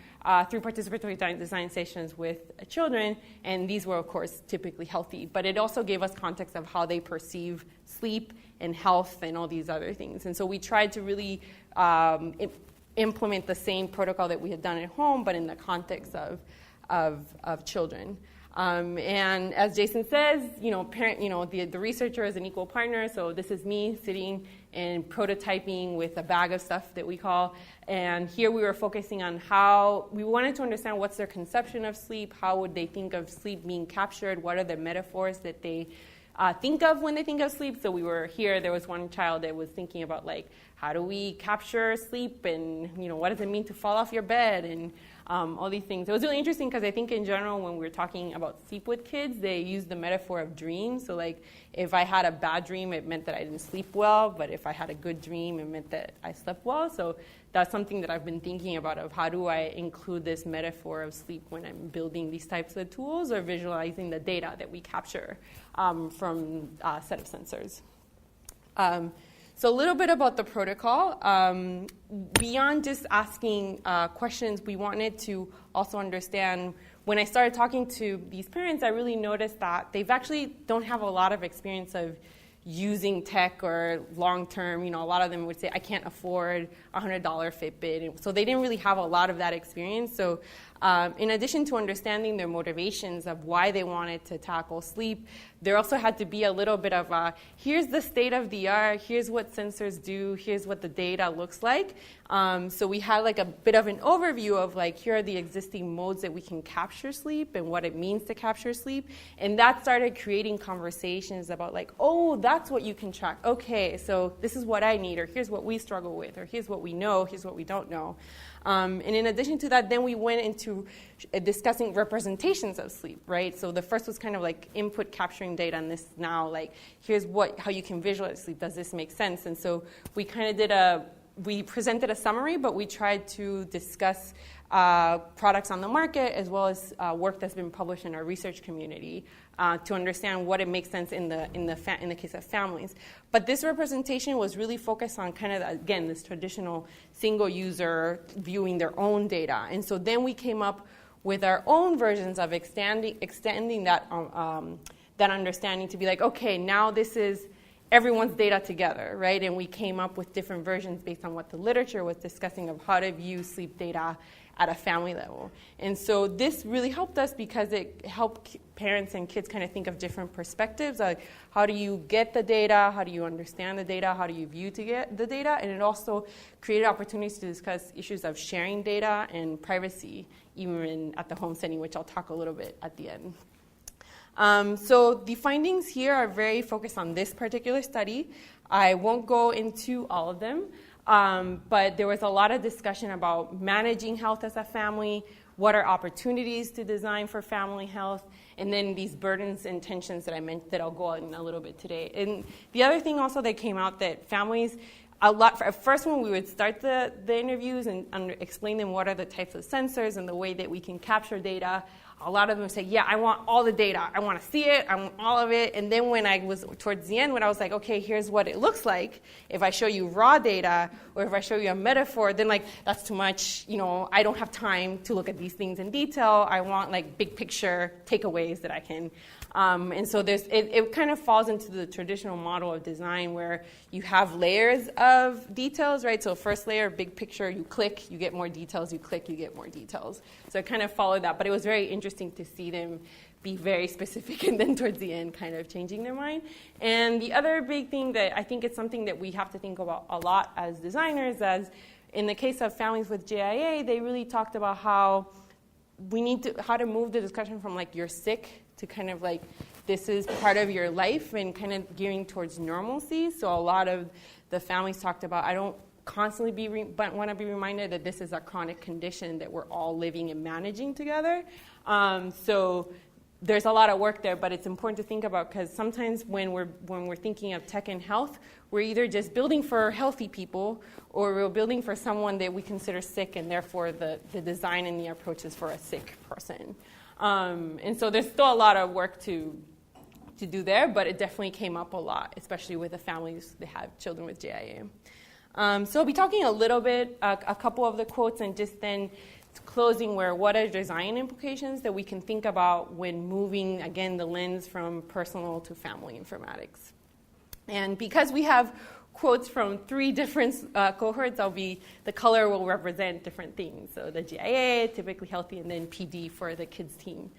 3 participatory design sessions with children, and these were, of course, typically healthy. But it also gave us context of how they perceive sleep and health and all these other things. And so we tried to really implement the same protocol that we had done at home, but in the context of children. And as Jason says, the researcher is an equal partner. So this is me sitting and prototyping with a bag of stuff that we call. And here we were focusing on how we wanted to understand what's their conception of sleep, how would they think of sleep being captured, what are the metaphors that they think of when they think of sleep. So we were here, there was one child that was thinking about how do we capture sleep, and what does it mean to fall off your bed, and all these things. It was really interesting because I think in general when we were talking about sleep with kids, they use the metaphor of dreams. So if I had a bad dream, it meant that I didn't sleep well, but if I had a good dream, it meant that I slept well. So that's something that I've been thinking about, of how do I include this metaphor of sleep when I'm building these types of tools or visualizing the data that we capture from a set of sensors. So a little bit about the protocol. Beyond just asking questions, we wanted to also understand, when I started talking to these parents, I really noticed that they've actually don't have a lot of experience of using tech or long-term. A lot of them would say, I can't afford a $100 Fitbit. So they didn't really have a lot of that experience. So in addition to understanding their motivations of why they wanted to tackle sleep, there also had to be a little bit of here's the state of the art, here's what sensors do, here's what the data looks like. So we had a bit of an overview of here are the existing modes that we can capture sleep and what it means to capture sleep. And that started creating conversations about oh, that's what you can track. Okay, so this is what I need, or here's what we struggle with, or here's what we know, here's what we don't know. And in addition to that, then we went into discussing representations of sleep, right? So the first was kind of input capturing data, and this now here's how you can visualize sleep. Does this make sense? And so we kind of we presented a summary, but we tried to discuss products on the market as well as work that's been published in our research community to understand what it makes sense in the case of families. But this representation was really focused on kind of, again, this traditional single user viewing their own data. And so then we came up with our own versions of extending that understanding to be okay, now this is everyone's data together, right? And we came up with different versions based on what the literature was discussing of how to view sleep data at a family level. And so this really helped us because it helped parents and kids kind of think of different perspectives, like how do you get the data, how do you understand the data, how do you view to get the data, and it also created opportunities to discuss issues of sharing data and privacy, even at the home setting, which I'll talk a little bit at the end. So the findings here are very focused on this particular study. I won't go into all of them. But there was a lot of discussion about managing health as a family, what are opportunities to design for family health, and then these burdens and tensions that I meant that I'll go in a little bit today. And the other thing also that came out that families, at first when we would start the interviews and explain them what are the types of sensors and the way that we can capture data, a lot of them say, yeah, I want all the data. I want to see it. I want all of it. And then when I was towards the end, when I was like, okay, here's what it looks like. If I show you raw data or if I show you a metaphor, then like that's too much. I don't have time to look at these things in detail. I want like big picture takeaways that I can. And so it kind of falls into the traditional model of design where you have layers of details, right? So first layer, big picture, you click, you get more details, you click, you get more details. So I kind of followed that, but it was very interesting to see them be very specific and then towards the end kind of changing their mind. And the other big thing that I think it's something that we have to think about a lot as designers, as in the case of families with JIA, they really talked about how to move the discussion from like you're sick to kind of like this is part of your life and kind of gearing towards normalcy. So a lot of the families talked about, I don't constantly want to be reminded that this is a chronic condition that we're all living and managing together. So there's a lot of work there, but it's important to think about because sometimes when we're thinking of tech and health, we're either just building for healthy people or we're building for someone that we consider sick, and therefore the design and the approach is for a sick person. And so there's still a lot of work to do there, but it definitely came up a lot, especially with the families that have children with JIA. So I'll be talking a little bit, a couple of the quotes, and just then closing where what are design implications that we can think about when moving, again, the lens from personal to family informatics. And because we have quotes from 3 different cohorts, the color will represent different things. So the GIA, typically healthy, and then PD for the kids team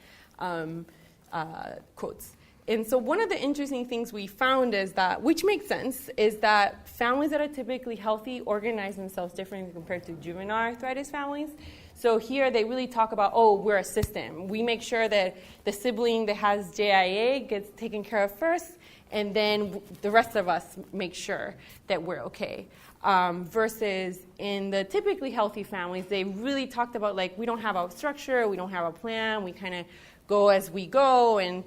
quotes. And so one of the interesting things we found is that, which makes sense, is that families that are typically healthy organize themselves differently compared to juvenile arthritis families. So here they really talk about, we're a system. We make sure that the sibling that has JIA gets taken care of first, and then the rest of us make sure that we're okay. Versus in the typically healthy families, they really talked about, like, we don't have a structure, we don't have a plan, we kind of go as we go. And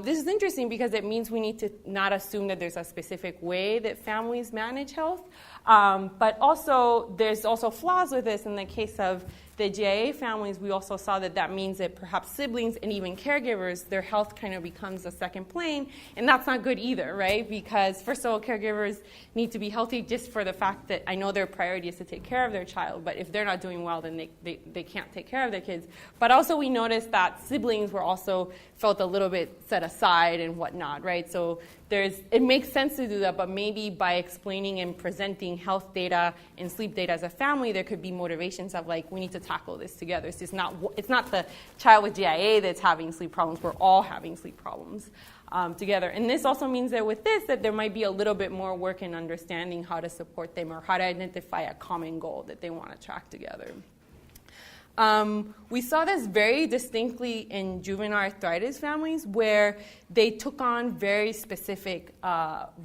this is interesting because it means we need to not assume that there's a specific way that families manage health. But also, there's also flaws with this. In the case of the JIA families, we also saw that means that perhaps siblings and even caregivers, their health kind of becomes a second plane. And that's not good either, right? Because first of all, caregivers need to be healthy just for the fact that I know their priority is to take care of their child. But if they're not doing well, then they can't take care of their kids. But also we noticed that siblings were also felt a little bit set aside and whatnot, right? So it makes sense to do that, but maybe by explaining and presenting health data and sleep data as a family, there could be motivations of like, we need to tackle this together. It's not the child with GIA that's having sleep problems. We're all having sleep problems together. And this also means that with this, that there might be a little bit more work in understanding how to support them or how to identify a common goal that they want to track together. We saw this very distinctly in juvenile arthritis families where they took on very specific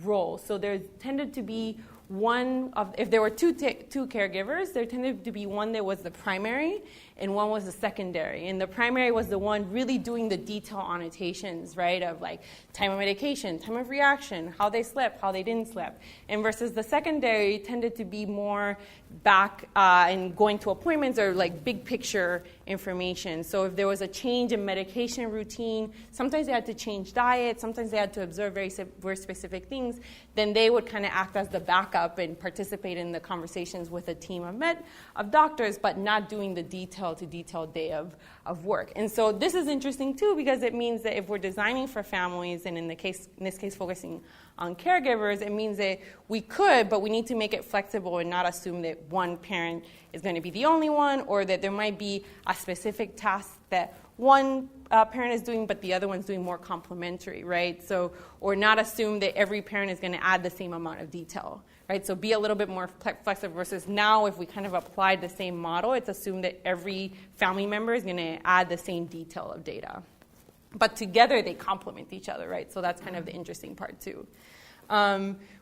roles. So there tended to be if there were two caregivers, there tended to be one that was the primary and one was the secondary. And the primary was the one really doing the detail annotations, right, of like time of medication, time of reaction, how they slept, how they didn't sleep. And versus the secondary tended to be more back and going to appointments or like big picture information. So if there was a change in medication routine, sometimes they had to change diet, sometimes they had to observe very specific things, then they would kind of act as the backup and participate in the conversations with a team of doctors, but not doing the detailed day of work. And so this is interesting too because it means that if we're designing for families, and in this case focusing on caregivers, it means that we could, but we need to make it flexible and not assume that one parent is going to be the only one, or that there might be a specific task that one parent is doing, but the other one's doing more complementary, right? So, or not assume that every parent is going to add the same amount of detail, right? So be a little bit more flexible versus now if we kind of applied the same model, it's assumed that every family member is going to add the same detail of data. But together they complement each other, right? So that's kind of the interesting part too.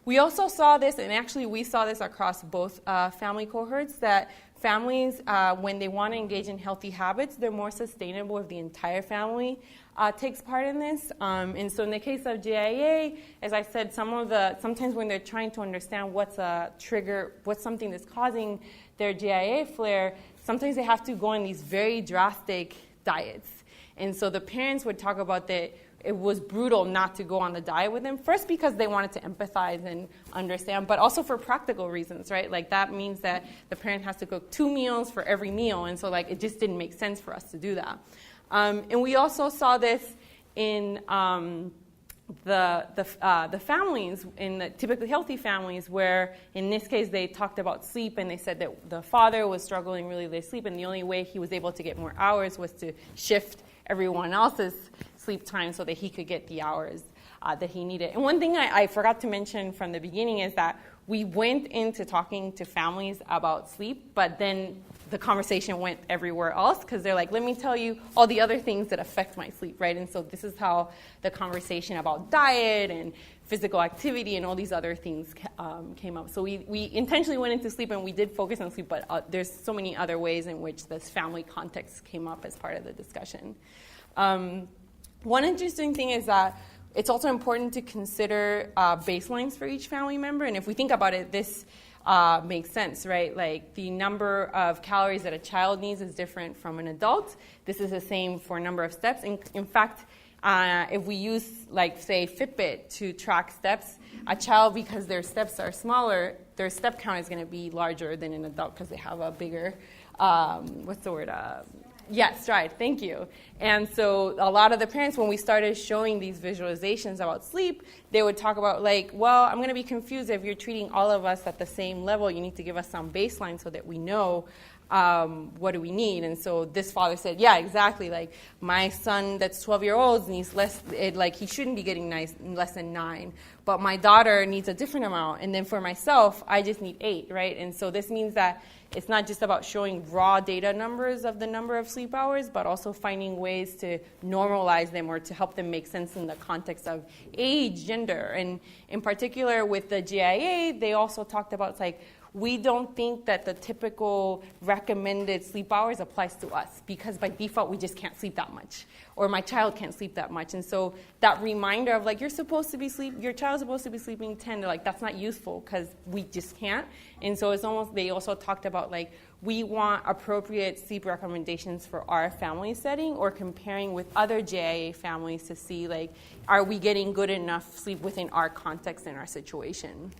We also saw this, and actually we saw this across both family cohorts, that families, when they want to engage in healthy habits, they're more sustainable if the entire family takes part in this. And so in the case of GIA, as I said, sometimes when they're trying to understand what's a trigger, what's something that's causing their GIA flare, sometimes they have to go on these very drastic diets. And so the parents would talk about that it was brutal not to go on the diet with them, first because they wanted to empathize and understand, but also for practical reasons, right? Like that means that the parent has to cook 2 meals for every meal, and so like it just didn't make sense for us to do that. And we also saw this in the families, in the typically healthy families, where in this case they talked about sleep, and they said that the father was struggling really with sleep, and the only way he was able to get more hours was to shift everyone else's sleep time so that he could get the hours that he needed. And one thing I forgot to mention from the beginning is that we went into talking to families about sleep, but then the conversation went everywhere else because they're like, let me tell you all the other things that affect my sleep, right? And so this is how the conversation about diet and physical activity and all these other things came up. So we intentionally went into sleep, and we did focus on sleep, but there's so many other ways in which this family context came up as part of the discussion. One interesting thing is that it's also important to consider baselines for each family member. And if we think about it, this makes sense, right? Like the number of calories that a child needs is different from an adult. This is the same for a number of steps. In fact, if we use, like, say, Fitbit to track steps, a child, because their steps are smaller, their step count is going to be larger than an adult because they have a bigger, stride, thank you. And so a lot of the parents, when we started showing these visualizations about sleep, they would talk about like, well, I'm going to be confused if you're treating all of us at the same level. You need to give us some baseline so that we know what do we need. And so this father said, yeah, exactly. Like my son that's 12-year-old needs less, he shouldn't be getting less than 9. But my daughter needs a different amount. And then for myself, I just need 8, right? And so this means that it's not just about showing raw data numbers of the number of sleep hours, but also finding ways to normalize them or to help them make sense in the context of age, gender. And in particular with the GIA, they also talked about, it's like, we don't think that the typical recommended sleep hours applies to us because by default we just can't sleep that much, or my child can't sleep that much. And so that reminder of like, your child's supposed to be sleeping 10, they're like, that's not useful because we just can't. And so it's almost, they also talked about like, we want appropriate sleep recommendations for our family setting or comparing with other JIA families to see like, are we getting good enough sleep within our context and our situation?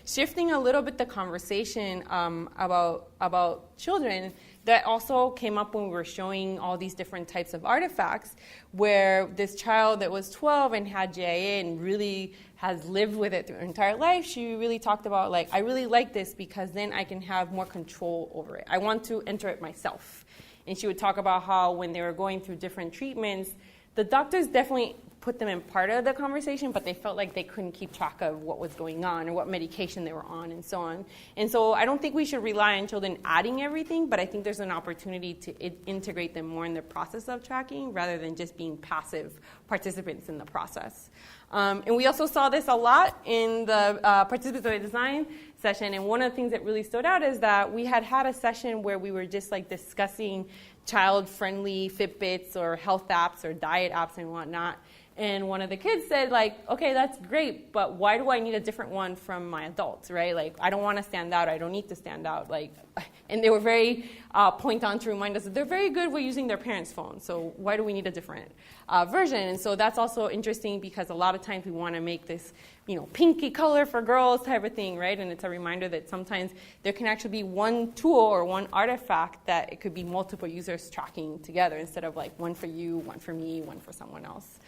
Shifting a little bit the conversation about children, that also came up when we were showing all these different types of artifacts, where this child that was 12 and had GIA and really has lived with it through her entire life, she really talked about, like, I really like this because then I can have more control over it. I want to enter it myself. And she would talk about how when they were going through different treatments, the doctors definitely put them in part of the conversation, but they felt like they couldn't keep track of what was going on or what medication they were on and so on. And so I don't think we should rely on children adding everything, but I think there's an opportunity to integrate them more in the process of tracking rather than just being passive participants in the process. And we also saw this a lot in the participatory design session, and one of the things that really stood out is that we had a session where we were just like discussing child-friendly Fitbits or health apps or diet apps and whatnot. And one of the kids said, like, okay, that's great, but why do I need a different one from my adults, right? Like, I don't want to stand out. I don't need to stand out. Like, and they were very point on to remind us that they're very good with using their parents' phone. So why do we need a different version? And so that's also interesting because a lot of times we want to make this, pinky color for girls type of thing, right? And it's a reminder that sometimes there can actually be one tool or one artifact that it could be multiple users tracking together instead of like one for you, one for me, one for someone else.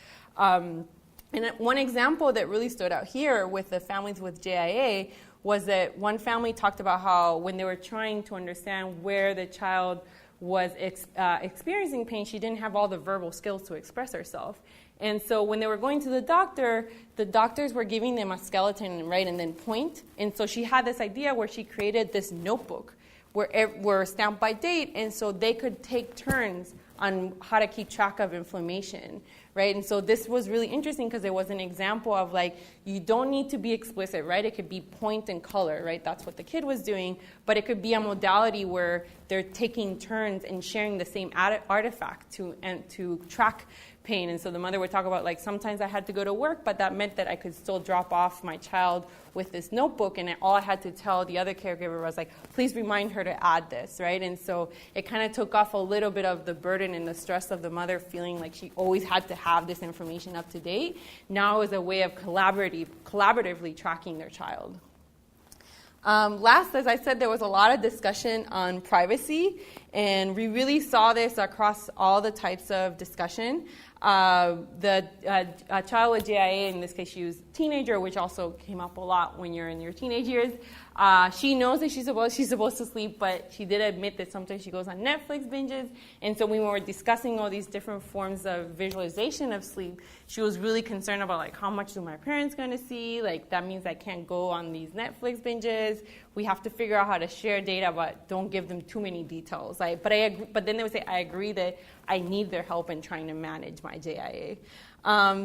And one example that really stood out here with the families with JIA was that one family talked about how when they were trying to understand where the child was experiencing pain, she didn't have all the verbal skills to express herself. And so when they were going to the doctors were giving them a skeleton, right, and then point. And so she had this idea where she created this notebook were stamped by date, and so they could take turns on how to keep track of inflammation, right? And so this was really interesting because it was an example of like, you don't need to be explicit, right? It could be point and color, right? That's what the kid was doing, but it could be a modality where they're taking turns and sharing the same artifact to track pain. And so the mother would talk about, like, sometimes I had to go to work, but that meant that I could still drop off my child with this notebook, and all I had to tell the other caregiver was, like, please remind her to add this, right? And so it kind of took off a little bit of the burden and the stress of the mother feeling like she always had to have this information up to date. Now is a way of collaboratively tracking their child. Last, as I said, there was a lot of discussion on privacy, and we really saw this across all the types of discussion. The child with JIA, in this case she was a teenager, which also came up a lot when you're in your teenage years. She knows that she's supposed to sleep, but she did admit that sometimes she goes on Netflix binges. And so when we were discussing all these different forms of visualization of sleep, she was really concerned about, like, how much do my parents going to see? Like, that means I can't go on these Netflix binges. We have to figure out how to share data, but don't give them too many details. But then they would say, I agree that I need their help in trying to manage my JIA.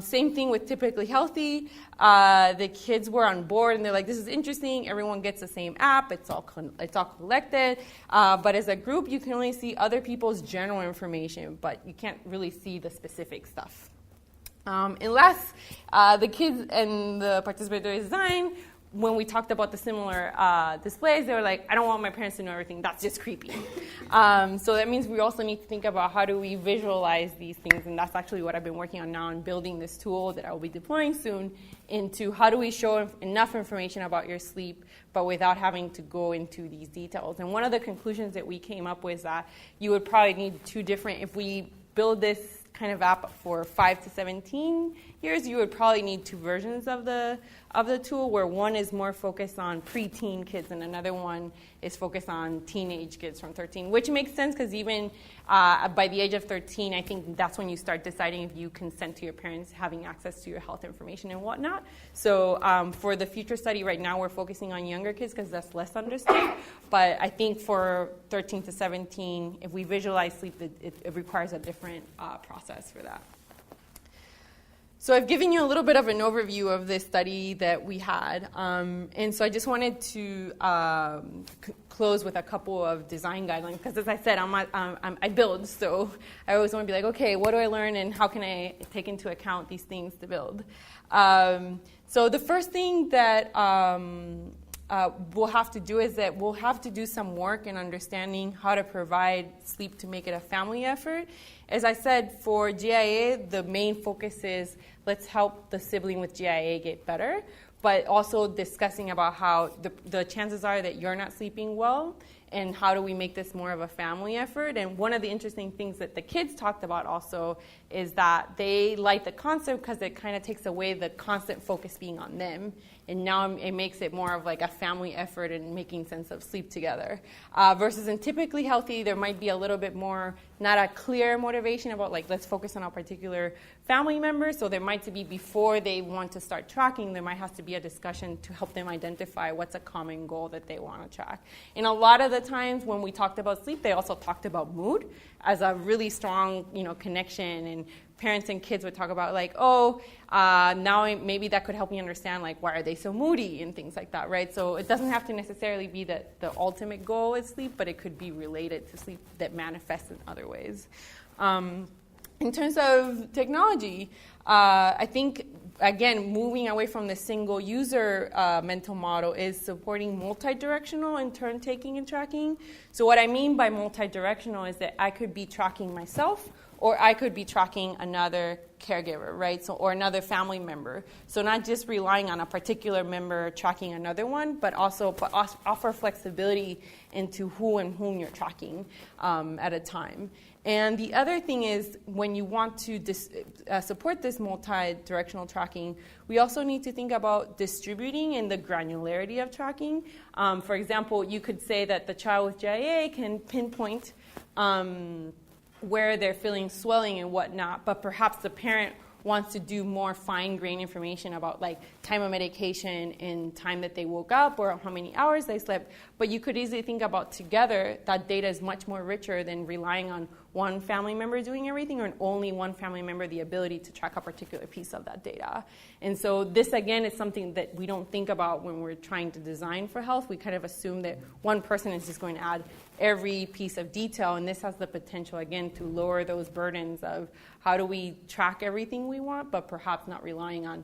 Same thing with Typically Healthy. The kids were on board, and they're like, this is interesting. Everyone gets the same app. It's all collected. But as a group, you can only see other people's general information, but you can't really see the specific stuff. Unless the kids and the participatory design, when we talked about the similar displays, they were like, I don't want my parents to know everything. That's just creepy. So that means we also need to think about how do we visualize these things, and that's actually what I've been working on now in building this tool that I will be deploying soon into how do we show enough information about your sleep, but without having to go into these details. And one of the conclusions that we came up with is that you would probably need two different, if we build this kind of app for 5 to 17 years, you would probably need two versions of the tool, where one is more focused on preteen kids and another one is focused on teenage kids from 13, which makes sense because even by the age of 13, I think that's when you start deciding if you consent to your parents having access to your health information and whatnot. So for the future study right now, we're focusing on younger kids because that's less understood. But I think for 13 to 17, if we visualize sleep, it requires a different process for that. So I've given you a little bit of an overview of this study that we had. And so I just wanted to close with a couple of design guidelines, because as I said, I build, so I always want to be like, okay, what do I learn and how can I take into account these things to build? So the first thing that we'll have to do is that we'll have to do some work in understanding how to provide sleep to make it a family effort. As I said, for GIA, the main focus is let's help the sibling with GIA get better, but also discussing about how the chances are that you're not sleeping well, and how do we make this more of a family effort. And one of the interesting things that the kids talked about also is that they like the concept because it kind of takes away the constant focus being on them. And now it makes it more of like a family effort in making sense of sleep together. Versus in Typically Healthy, there might be a little bit more, not a clear motivation about like, let's focus on a particular family member. So there might be, before they want to start tracking, there might have to be a discussion to help them identify what's a common goal that they want to track. And a lot of the times when we talked about sleep, they also talked about mood as a really strong, connection. And parents and kids would talk about like, now maybe that could help me understand like why are they so moody and things like that, right? So it doesn't have to necessarily be that the ultimate goal is sleep, but it could be related to sleep that manifests in other ways. In terms of technology, I think, again, moving away from the single user mental model is supporting multi-directional in turn-taking and tracking. So what I mean by multi-directional is that I could be tracking myself, or I could be tracking another caregiver, right? So, or another family member. So not just relying on a particular member tracking another one, but also offer flexibility into who and whom you're tracking at a time. And the other thing is, when you want to support this multi-directional tracking, we also need to think about distributing and the granularity of tracking. For example, you could say that the child with GIA can pinpoint where they're feeling swelling and whatnot, but perhaps the parent wants to do more fine-grained information about like time of medication and time that they woke up or how many hours they slept. But you could easily think about together that data is much more richer than relying on one family member doing everything, or only one family member the ability to track a particular piece of that data. And so this, again, is something that we don't think about when we're trying to design for health. We kind of assume that one person is just going to add every piece of detail, and this has the potential, again, to lower those burdens of how do we track everything we want, but perhaps not relying on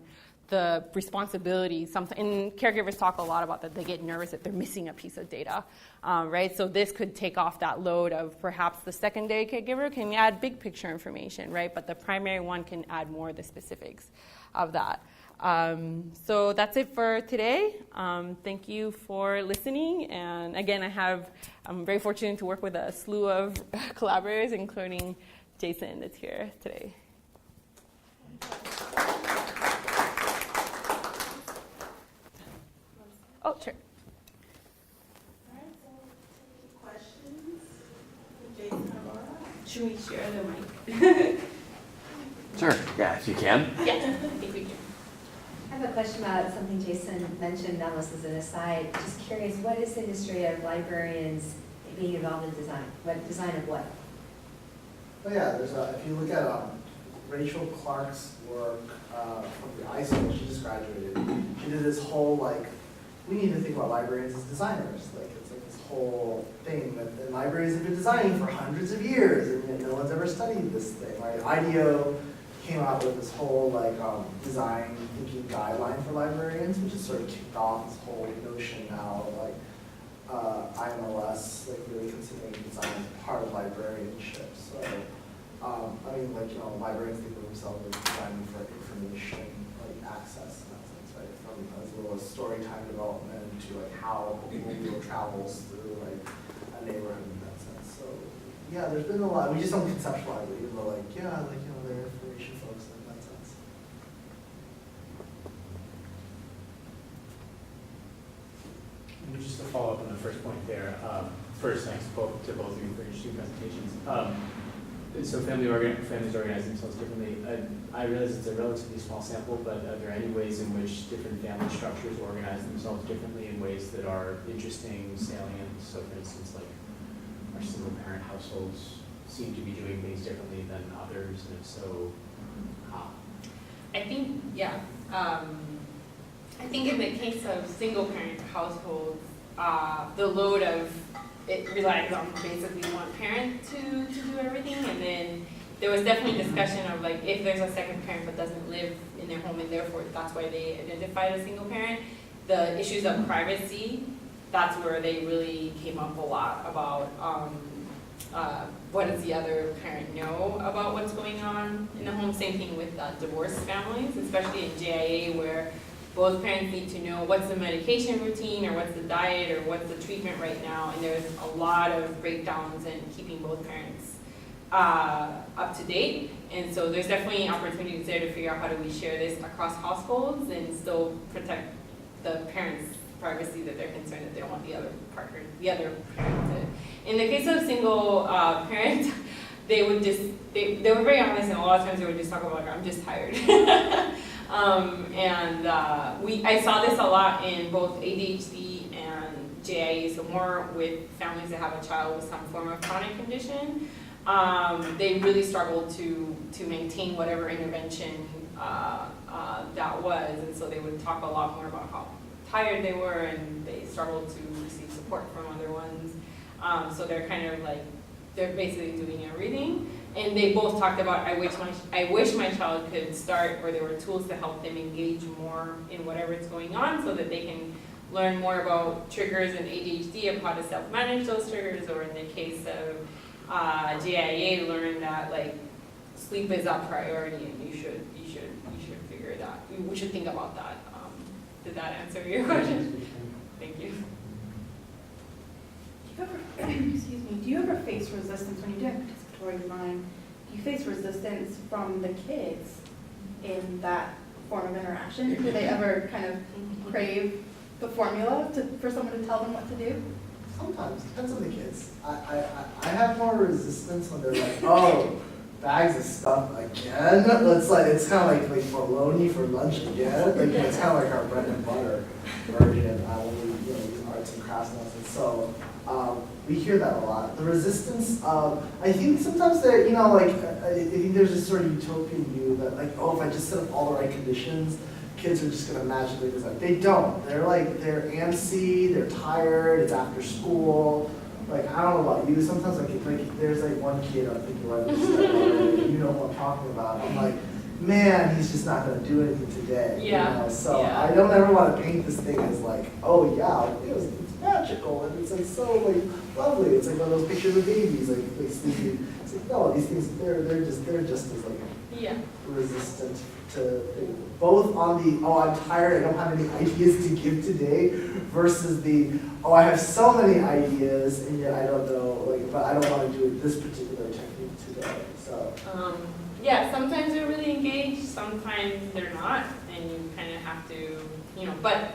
the responsibility. And caregivers talk a lot about that. They get nervous that they're missing a piece of data, right? So this could take off that load of perhaps the secondary caregiver can add big picture information, right? But the primary one can add more of the specifics of that. So that's it for today. Thank you for listening. And again, I'm very fortunate to work with a slew of collaborators, including Jason that's here today. Oh, sure. All right, so questions? Jason or Laura? Should we share the mic? Sure, yeah, if you can. Yeah, I think we can. I have a question about something Jason mentioned, almost as an aside. Just curious, what is the history of librarians being involved in design? What design of what? Oh yeah, there's if you look at Rachel Clark's work from the ISO, she just graduated. She did this whole we need to think about librarians as designers. It's like this whole thing that libraries have been designing for hundreds of years, and yet no one's ever studied this thing. Right? IDEO came out with this whole design thinking guideline for librarians, which has sort of kicked off this whole notion now of IMLS really considering design as part of librarianship. So librarians think of themselves as designing for information access in that sense, right? From as little as story time development to how mobile travels through a neighborhood in that sense. So yeah, there's been a lot. We just don't conceptualize it, even though they're information folks in that sense. And just to follow up on the first point there, first, thanks to both of you for interesting presentations. So families organize themselves differently. I realize it's a relatively small sample, but are there any ways in which different family structures organize themselves differently in ways that are interesting, salient? So for instance, our single parent households seem to be doing things differently than others, and if so, how? I think, yeah. I think in the case of single parent households, the load of it relies on basically one parent to do everything, and then there was definitely discussion of if there's a second parent but doesn't live in their home and therefore that's why they identified as single parent, the issues of privacy, that's where they really came up a lot about what does the other parent know about what's going on in the home. Same thing with divorced families, especially in GIA where both parents need to know what's the medication routine or what's the diet or what's the treatment right now, and there's a lot of breakdowns in keeping both parents up to date. And so there's definitely opportunities there to figure out how do we share this across households and still protect the parents' privacy that they're concerned that they don't want the other parent to. In the case of single parent, they were very honest, and a lot of times they would just talk about I'm just tired. I saw this a lot in both ADHD and GIA, so more with families that have a child with some form of chronic condition. They really struggled to maintain whatever intervention that was, and so they would talk a lot more about how tired they were, and they struggled to receive support from other ones. So they're kind of they're basically doing everything. And they both talked about, I wish my child could start, or there were tools to help them engage more in whatever's going on so that they can learn more about triggers in ADHD of how to self-manage those triggers, or in the case of GIA, learn that sleep is a priority, and you should figure it out. We should think about that. Did that answer your question? Thank you. Excuse me, do you ever face resistance when you're doing participatory design? Do you face resistance from the kids in that form of interaction? Do they ever kind of crave the formula for someone to tell them what to do? Sometimes, depends on the kids. I have more resistance when they're like, oh, bags of stuff again. It's kind of like bologna for lunch again. Like it's kind of like our bread and butter version when we use arts and crafts lessons. So we hear that a lot. The resistance, I think sometimes they're, I think there's this sort of utopian view that like, oh, if I just set up all the right conditions, kids are just gonna magically design. They don't. They're antsy, they're tired, it's after school. Like, I don't know about you, sometimes there's one kid I'm thinking about, you know what I'm talking about. I'm like, man, he's just not gonna do anything today. Yeah. So I don't ever want to paint this thing as like, oh yeah, it's magical and it's like so like lovely. It's like one of those pictures of babies like sleeping. It's like no, these things they're just as like resistant to both on the I'm tired, I don't have any ideas to give today, versus the I have so many ideas and yet I don't know but I don't want to do this particular technique today. So sometimes they're really engaged, sometimes they're not, and you kind of have to, but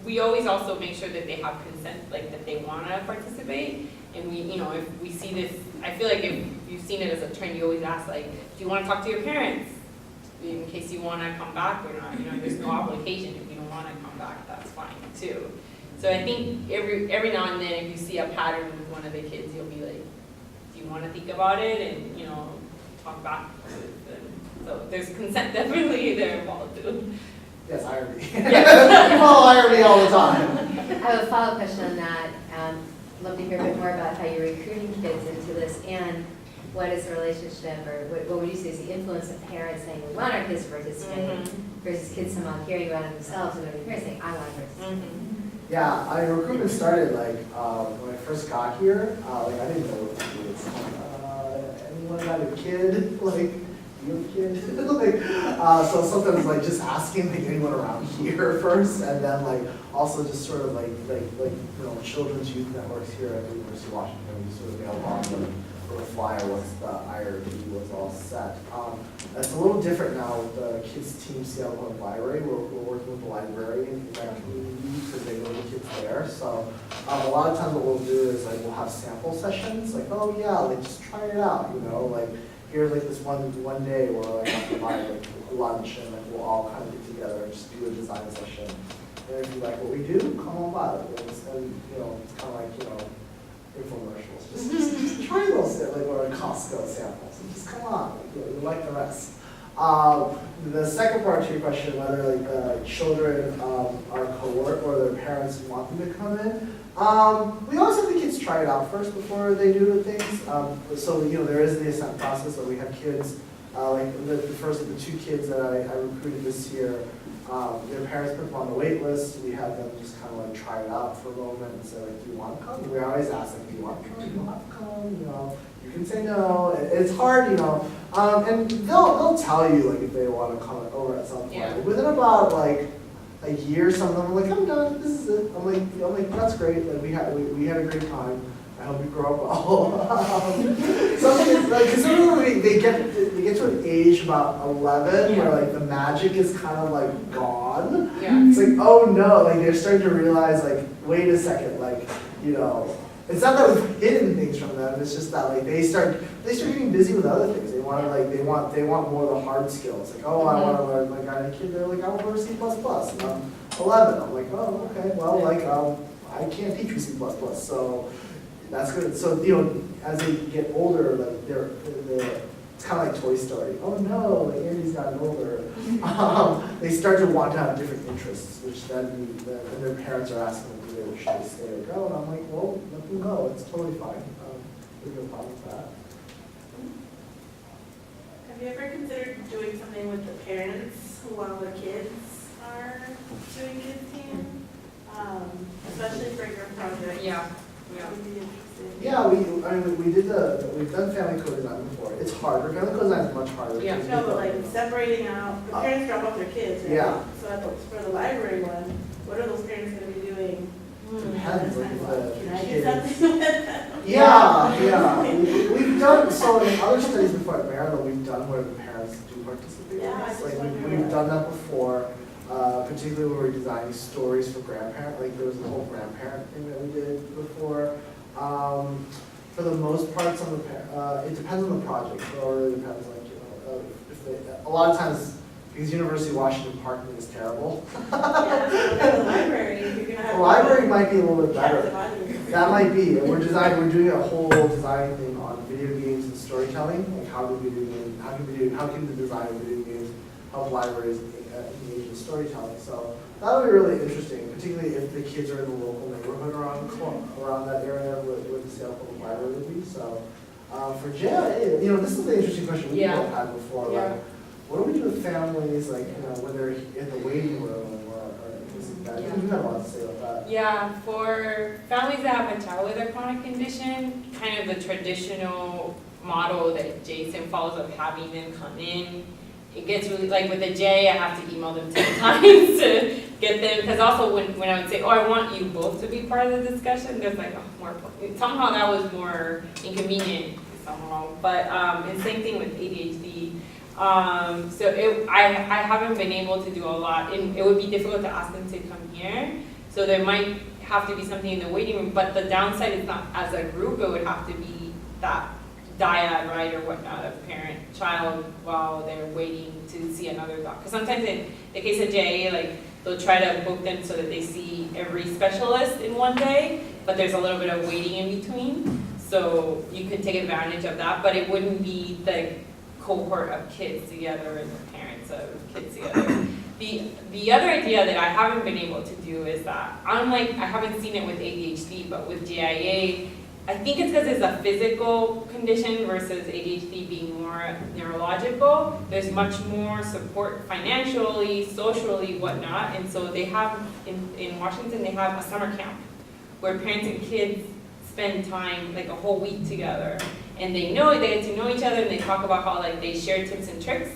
we always also make sure that they have consent, like that they want to participate. And we, if we see this, I feel like if you've seen it as a trend, you always ask like, do you want to talk to your parents in case you want to come back or not? There's no obligation. If you don't want to come back, that's fine too. So I think every now and then, if you see a pattern with one of the kids, you'll be like, do you want to think about it and talk back? So there's consent definitely there involved too. yes, irony. We follow irony all the time. I have a follow-up question on that. I'd love to hear a bit more about how you're recruiting kids into this, and what is the relationship, or what would you say is the influence of parents saying we want our kids to participate, versus kids somehow hearing about it themselves and their parents saying I want to participate. Yeah, recruitment started when I first got here. I didn't know what to do. It's anyone got a kid? You have a kid? So sometimes just asking anyone around here first, and then also just sort of children's youth networks here at the University of Washington. We sort of mail along with a flyer once the IRB was all set. That's a little different now with the kids team Seattle Public Library. We're working with the librarian in that community because they know the kids there. So a lot of times what we'll do is we'll have sample sessions. Just try it out. Here's this one day where I have to buy lunch and we'll all kind of get together and just do a design session. And if you like what we do, come on by. It's kind of infomercials. Just try those or Costco samples. And just come on, you like the rest. The second part to your question, whether children are cohort or their parents want them to come in. We always have the kids try it out first before they do things. So there is the assent process where we have kids, the two kids that I recruited this year, their parents put them on the wait list. We have them just kind of try it out for a moment and say do you want to come? We always ask them, do you want to come? You don't have to come. You can say no. It's hard, and they'll tell you if they want to come over at some point. Yeah. Within about a year, some of them are I'm done. This is it. I'm like that's great. We had a great time. I hope you grow up well. Some kids, because they get to an age about 11 where the magic is kind of gone. Yeah. It's oh no, they're starting to realize wait a second, it's not that we've hidden things from them. It's just that they start getting busy with other things. They want they want more of the hard skills. I want to learn. I had a kid there I want to learn C++. And I'm 11. I'm oh okay, well I can't teach you C++, so that's good. So as they get older, they're it's kind of like Toy Story. Oh no, Andy's gotten older. They start to want to have different interests, which then their parents are asking them, should they stay or go? And I'm well, let them go. It's totally fine. There's no problem with that. Have you ever considered doing something with the parents while the kids are doing kids team? Especially for your project. Yeah. That would be interesting. Yeah, we've done family co-design before. It's harder. Family co-design is much harder. Yeah. because No, people- but like separating out, the parents drop off their kids, right? Yeah. So for the library one, what are those parents gonna be doing? Depends, like, if the Can I do kids- something with them? Yeah. We've done, so in other studies before at Maryland, we've done where the parents do participate. Yeah, I It's just like wondered we've that. done that before, particularly when we were designing stories for grandparents. Like there was a whole grandparent thing that we did before. For the most part, some of the it depends on the project. So it really depends, like, if they, a lot of times, because University of Washington parking is terrible. Yeah, so then the library, you're gonna have. The library might be a little bit better. Captive audience. That might be. And we're doing a whole design thing on video games and storytelling. Like how can the design of video games help libraries engage in storytelling? So that'll be really interesting, particularly if the kids are in the local neighborhood around that area where the Seattle Public Library would be. So for JIA, this is the interesting question we've all had before. Yeah. Like, what do we do with families, like, when they're in the waiting room or things like that? Yeah. You have a lot to say about that. Yeah, for families that have a child with a chronic condition, kind of the traditional model that Jason follows of having them come in, it gets really, like with the J, I have to email them 10 times to get them, because also when I would say, oh, I want you both to be part of the discussion, there's like somehow that was more inconvenient somehow, but and same thing with ADHD. I haven't been able to do a lot, and it would be difficult to ask them to come here. So there might have to be something in the waiting room, but the downside is not as a group, it would have to be that dyad, right, or whatnot, of parent-child while they're waiting to see another doc. Because sometimes in the case of JA, like, they'll try to book them so that they see every specialist in one day, but there's a little bit of waiting in between. So you could take advantage of that, but it wouldn't be the cohort of kids together and the parents of kids together. The other idea that I haven't been able to do is that, unlike, I haven't seen it with ADHD, but with GIA, I think it's because it's a physical condition versus ADHD being more neurological. There's much more support financially, socially, whatnot, and so they have, in Washington, they have a summer camp where parents and kids spend time, like a whole week together, and they get to know each other, and they talk about how, like, they share tips and tricks.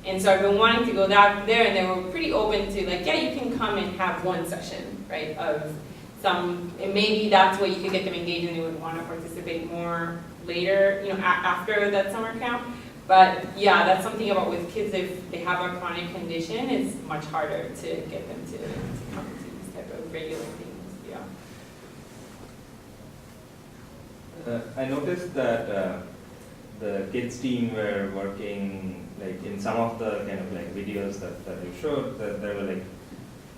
And so I've been wanting to go there, and they were pretty open to, like, yeah, you can come and have one session, right, of some, and maybe that's what you could get them engaged, and they would want to participate more later, after that summer camp. But yeah, that's something about with kids, if they have a chronic condition, it's much harder to get them to come to these type of regular things, yeah. I noticed that the kids team were working, like, in some of the kind of like videos that you showed, that there were like,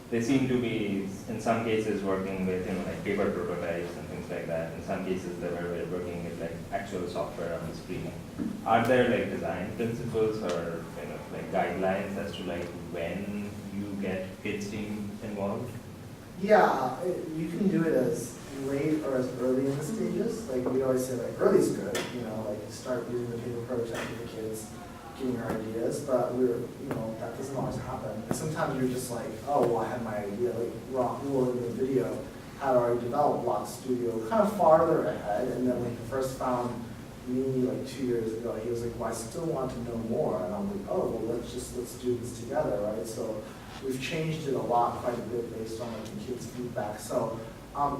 they seem to be in some cases working with like paper prototypes and things like that. In some cases they were working with like actual software on the screen. Are there like design principles or kind of like guidelines as to like when you get kids team involved? Yeah, you can do it as late or as early in the stages. Like we always say, like early is good. Like start using the paper prototype with the kids, getting your ideas. But that doesn't always happen. And sometimes you're just like, oh, well, I had my idea. Like Rock Rule in the video had already developed Block Studio kind of farther ahead. And then when he first found me like 2 years ago, he was like, well, I still want to know more. And I'm like, oh, well, let's do this together, right? So we've changed it a lot, quite a bit based on like the kids' feedback. So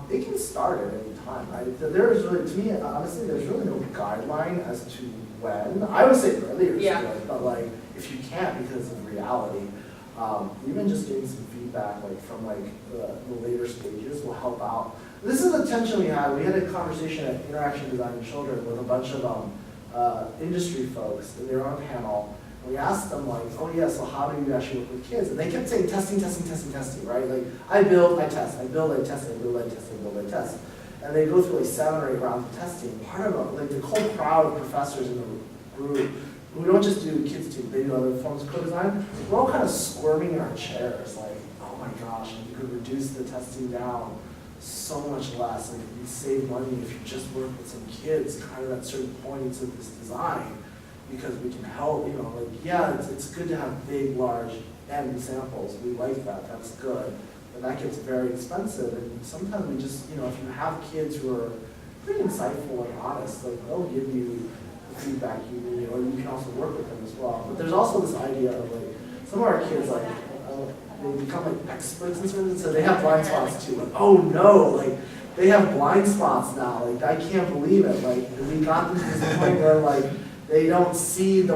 it can start at any time, right? There's really, to me, honestly, there's really no guideline as to when. I would say earlier is good, but like if you can't because of reality, even just getting some feedback like from like the later stages will help out. This is the tension we had. We had a conversation at Interaction Design in Children with a bunch of industry folks, and they were on a panel. We asked them like, oh yeah, so how do you actually work with kids? And they kept saying testing, right? Like I build, I test, I build, I test, I build, I test, I build, I test. And they go through like 7 or 8 rounds of testing. Part of it, like the whole crowd of professors in the group, we don't just do kids team, they do other forms of co-design. We're all kind of squirming in our chairs, like, oh my gosh, you could reduce the testing down so much less. Like you'd save money if you just work with some kids kind of at certain points of this design. Because we can help, like, yeah, it's good to have big, large end samples. We like that, that's good. But that gets very expensive. And sometimes we just, if you have kids who are pretty insightful and honest. Like they'll give you the feedback you need, or you can also work with them as well. But there's also this idea of like some of our kids like they become like experts in certain, so they have blind spots too. Like, oh no, like they have blind spots now. Like I can't believe it. Like we got them to this point where like they don't see the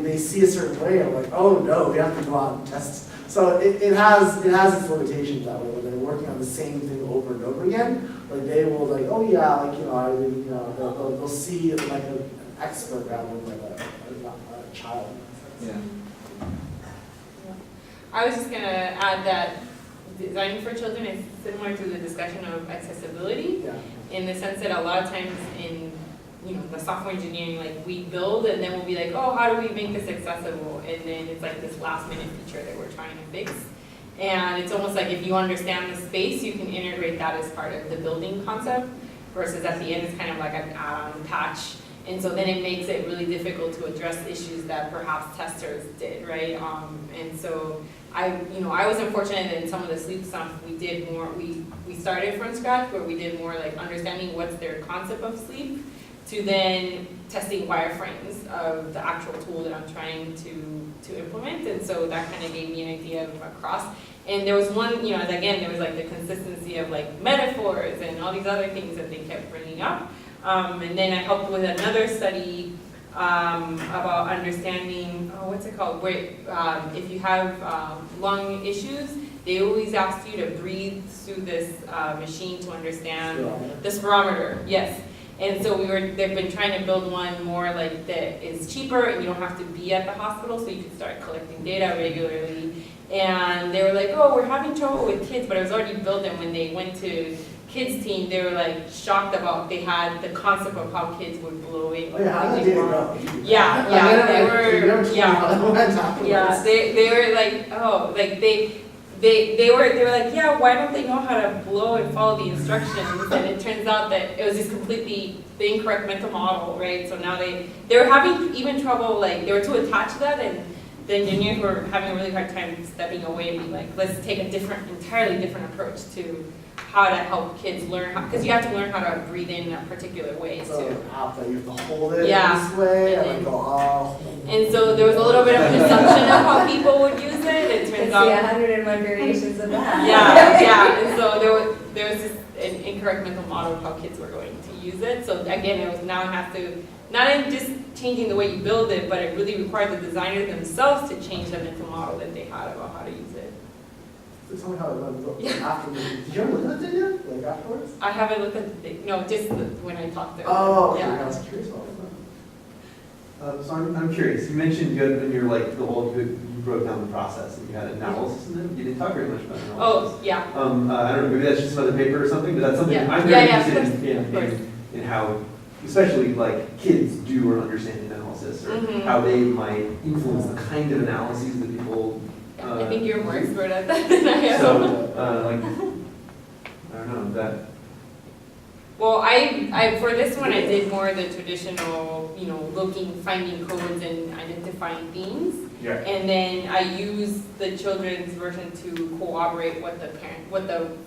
they see a certain way, and like, oh no, we have to go out and test. So it has its limitations that way. When they're working on the same thing over and over again, like they will like, oh yeah, like they'll see like an expert rather than like a child. Yeah. I was just gonna add that designing for children is similar to the discussion of accessibility, in the sense that a lot of times in the software engineering, like we build and then we'll be like, oh, how do we make this accessible? And then it's like this last minute feature that we're trying to fix. And it's almost like if you understand the space, you can integrate that as part of the building concept, versus at the end it's kind of like an add-on patch. And so then it makes it really difficult to address issues that perhaps testers did, right? And so I was unfortunate that in some of the sleep stuff we did more, we started from scratch, where we did more like understanding what's their concept of sleep, to then testing wireframes of the actual tool that I'm trying to implement. And so that kind of gave me an idea of across. And there was one, again, there was like the consistency of like metaphors and all these other things that they kept bringing up. And then I helped with another study about understanding, what's it called, where if you have lung issues, they always ask you to breathe through this machine to understand the spirometer, yes. And so they've been trying to build one more like that is cheaper and you don't have to be at the hospital, so you can start collecting data regularly. And they were like, oh, we're having trouble with kids, but it was already built, and when they went to kids team, they were like shocked about, they had the concept of how kids would blow it. Oh yeah, how did they go? Yeah, they were like, oh, like they were like, yeah, why don't they know how to blow and follow the instructions? And it turns out that it was just completely the incorrect mental model, right? So now they were having even trouble, like they were too attached to that, and the engineers were having a really hard time stepping away and being like, let's take a entirely different approach to how to help kids learn, because you have to learn how to breathe in a particular way too. So you have to hold it this way and then go, oh. And so there was a little bit of an assumption of how people would use it. It turns out 101 variations of that. Yeah. And so there was this an incorrect mental model of how kids were going to use it. So again, it was now have to, not in just changing the way you build it, but it really required the designers themselves to change the mental model that they had about how to use it. So tell me how it went after. Did you ever look at the video, like afterwards? I haven't looked at the thing. No, just when I talked to them. Oh, yeah. I was curious about that. So I'm curious. You mentioned you had in your you broke down the process and you had analysis, and then you didn't talk very much about analysis. Oh, yeah. I don't know. Maybe that's just another paper or something, but that's something I'm very interested in how, especially like kids do or understand analysis, or how they might influence the kind of analyses that people. I think you're more expert at that than I am. So, I don't know that. Well, I for this one I did more the traditional, finding codes and identifying themes. Yeah. And then I used the children's version to corroborate what the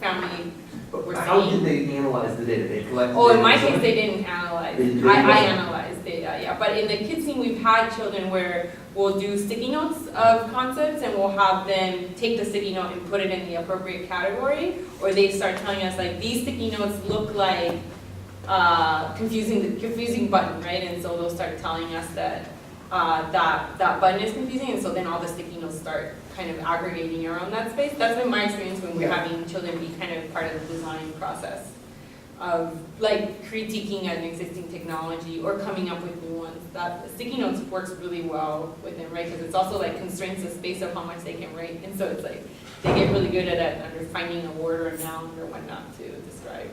family were saying. How did they analyze the data? They collected. Oh, in my case, they didn't analyze. I analyzed data, yeah. But in the kids team, we've had children where we'll do sticky notes of concepts, and we'll have them take the sticky note and put it in the appropriate category, or they start telling us like these sticky notes look like confusing button, right? And so they'll start telling us that that button is confusing, and so then all the sticky notes start kind of aggregating around that space. That's been my experience when we're having children be kind of part of the design process of like critiquing an existing technology or coming up with new ones. That sticky notes works really well with them, right? Because it's also like constraints the space of how much they can write, and so it's like they get really good at it under finding a word or a noun or whatnot to describe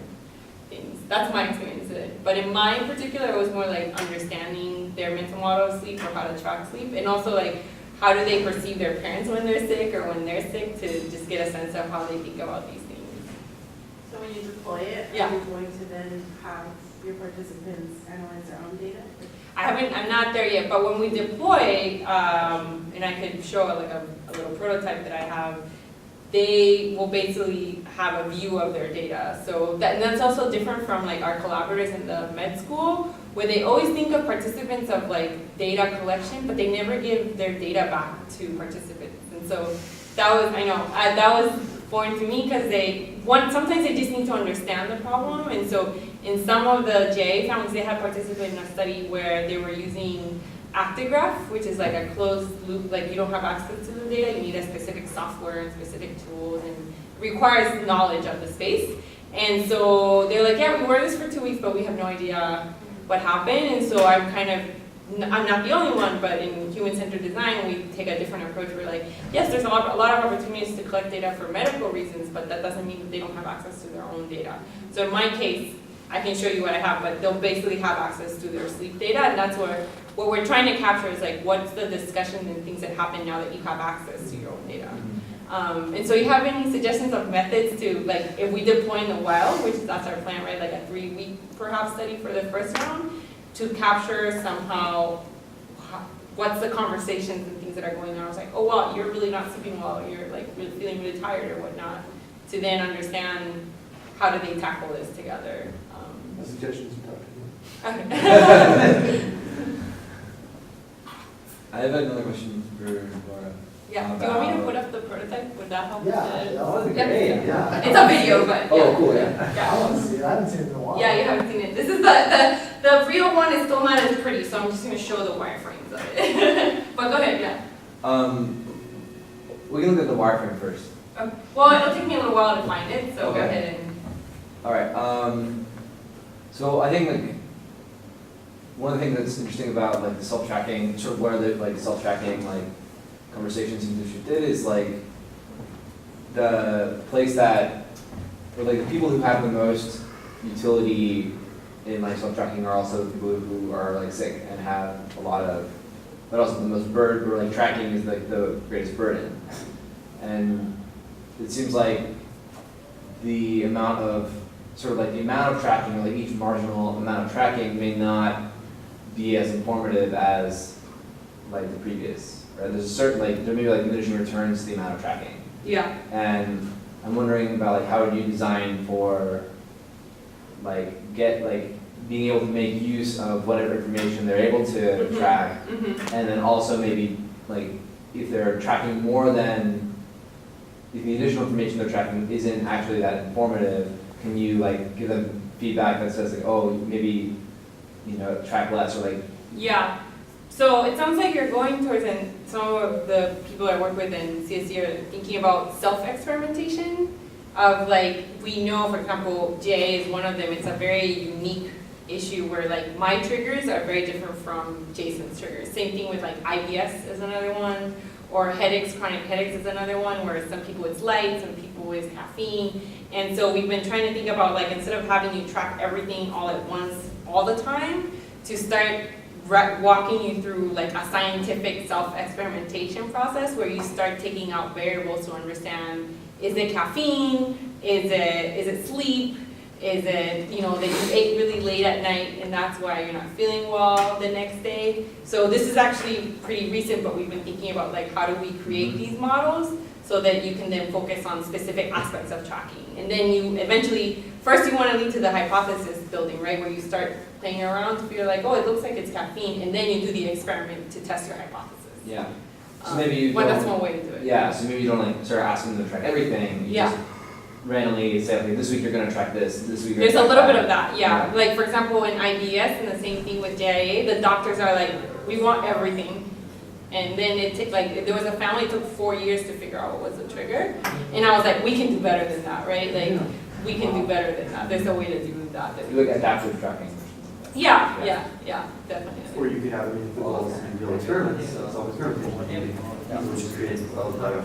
things. That's my experience with it. But in mine in particular, it was more like understanding their mental model of sleep or how to track sleep, and also like how do they perceive their parents when they're sick or when they're sick, to just get a sense of how they think about these things. So when you deploy it, are you going to then have your participants analyze their own data? I'm not there yet, but when we deploy, and I could show like a little prototype that I have, they will basically have a view of their data. So and that's also different from like our collaborators in the med school, where they always think of participants of like data collection, but they never give their data back to participants. And so that was, I know, that was foreign to me because sometimes they just need to understand the problem. And so in some of the JA families, they had participated in a study where they were using Actigraph, which is like a closed loop, like you don't have access to the data, you need a specific software and specific tools, and requires knowledge of the space. And so they're like, yeah, we wear this for 2 weeks, but we have no idea what happened. And so I'm not the only one, but in human-centered design, we take a different approach. We're like, yes, there's a lot of opportunities to collect data for medical reasons, but that doesn't mean that they don't have access to their own data. So in my case, I can show you what I have, but they'll basically have access to their sleep data, and that's where what we're trying to capture is like, what's the discussion and things that happen now that you have access to your own data. And so you have any suggestions of methods to, like, if we deploy in the wild, which that's our plan, right, like a 3-week perhaps study for the first round, to capture somehow what's the conversations and things that are going on. I was like, oh, well, you're really not sleeping well, you're like really feeling really tired or whatnot, to then understand how do they tackle this together. Suggestions you talk to me. Okay. I have another question for Laura. Yeah, do you want me to put up the prototype? Would that help? Yeah, that would be great. Yeah. It's a video, but Oh, yeah. cool, yeah. I want to see it. I haven't seen it in a while. Yeah, you haven't seen it. This is the real one is still not as pretty, so I'm just going to show the wireframes of it. But go ahead, yeah. We can look at the wireframe first. Okay. Well, it'll take me a little while to find it, so go ahead and. All right. So I think like one of the things that's interesting about like the self-tracking, sort of one of the like self-tracking like conversations you did is like the place that, or like the people who have the most utility in like self-tracking are also the people who are like sick and have a lot of, but also the most burden, or like tracking is like the greatest burden. And it seems like the amount of sort of like the amount of tracking, or like each marginal amount of tracking may not be as informative as like the previous. Right? There's a certain like there may be like diminishing returns to the amount of tracking. Yeah. And I'm wondering about like how would you design for like being able to make use of whatever information they're able to track, and then also maybe like if they're tracking more than, if the additional information they're tracking isn't actually that informative, can you like give them feedback that says like, oh, maybe, you know, track less, or like. Yeah. So it sounds like you're going towards, and some of the people I work with in CSC are thinking about self-experimentation of like, we know, for example, JA is one of them. It's a very unique issue where like my triggers are very different from Jason's triggers. Same thing with like IBS is another one, or headaches, chronic headaches is another one, where some people it's light, some people it's caffeine. And so we've been trying to think about like, instead of having you track everything all at once, all the time, to start walking you through like a scientific self-experimentation process where you start taking out variables to understand, is it caffeine, is it sleep, is it, you know, that you ate really late at night and that's why you're not feeling well the next day. So this is actually pretty recent, but we've been thinking about like, how do we create these models so that you can then focus on specific aspects of tracking. And then you eventually, first you want to lead to the hypothesis building, right? Where you start playing around to feel like, oh, it looks like it's caffeine, and then you do the experiment to test your hypothesis. Yeah. So maybe you well, that's one way to do it. Yeah, so maybe you don't like start asking them to track everything. You just randomly say, okay, this week you're going to track this, this week you're There's going a to little track bit of that, yeah. Like for example, in IBS, and the same thing with JIA, the doctors are like, we want everything. And then it took like, there was a family, it took 4 years to figure out what was the trigger. And I was like, we can do better than that, right? Like, we can do better than that. There's a way to do that. You look at adaptive tracking. Yeah, definitely. Or you could have, I mean, real experiments, self-experimentation. Easily just create a way of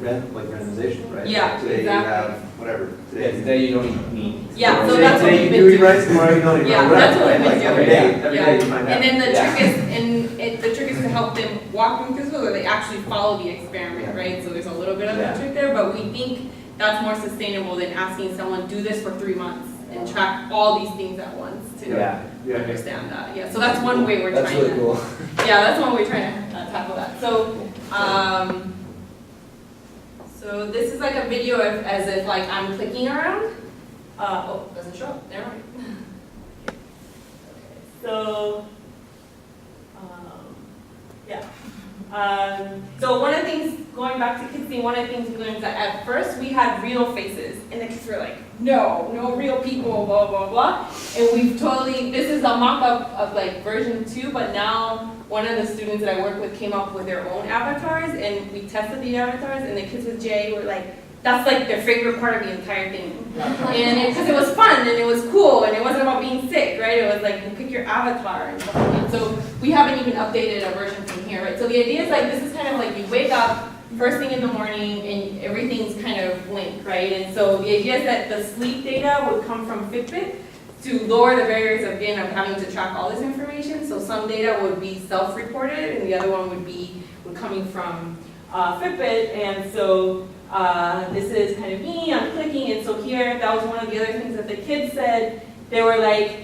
randomization, right? Yeah, today exactly. you have whatever. Today you don't eat meat. Yeah, so that's what we've been doing. Rice, tomorrow you don't eat Yeah, whatever, that's what we've been like, doing. every day you find out. And then the trick is to help them walk them through so that they actually follow the experiment, right? So there's a little bit of a trick there, but we think that's more sustainable than asking someone do this for 3 months and track all these things at once to understand that. Yeah, so that's one way we're trying to. That's really cool. Yeah, that's one way we're trying to tackle that. So, So this is like a video as if like I'm clicking around. Oh, doesn't show up. Never mind. Okay. So, yeah. So one of the things, going back to kids, one of the things we learned is that at first we had real faces, and the kids were like, no real people, blah, blah, blah. And we've totally, this is a mock-up of like version 2, but now one of the students that I work with came up with their own avatars, and we tested the avatars, and the kids with JA were like, that's like their favorite part of the entire thing. And because it was fun, and it was cool, and it wasn't about being sick, right? It was like, you pick your avatar and stuff like that. So we haven't even updated a version from here, right? So the idea is like, this is kind of like you wake up first thing in the morning, and everything's kind of linked, right? And so the idea is that the sleep data would come from Fitbit to lower the barriers again of having to track all this information. So some data would be self-reported, and the other one would be coming from Fitbit. And so this is kind of me, I'm clicking, and so here, that was one of the other things that the kids said. They were like,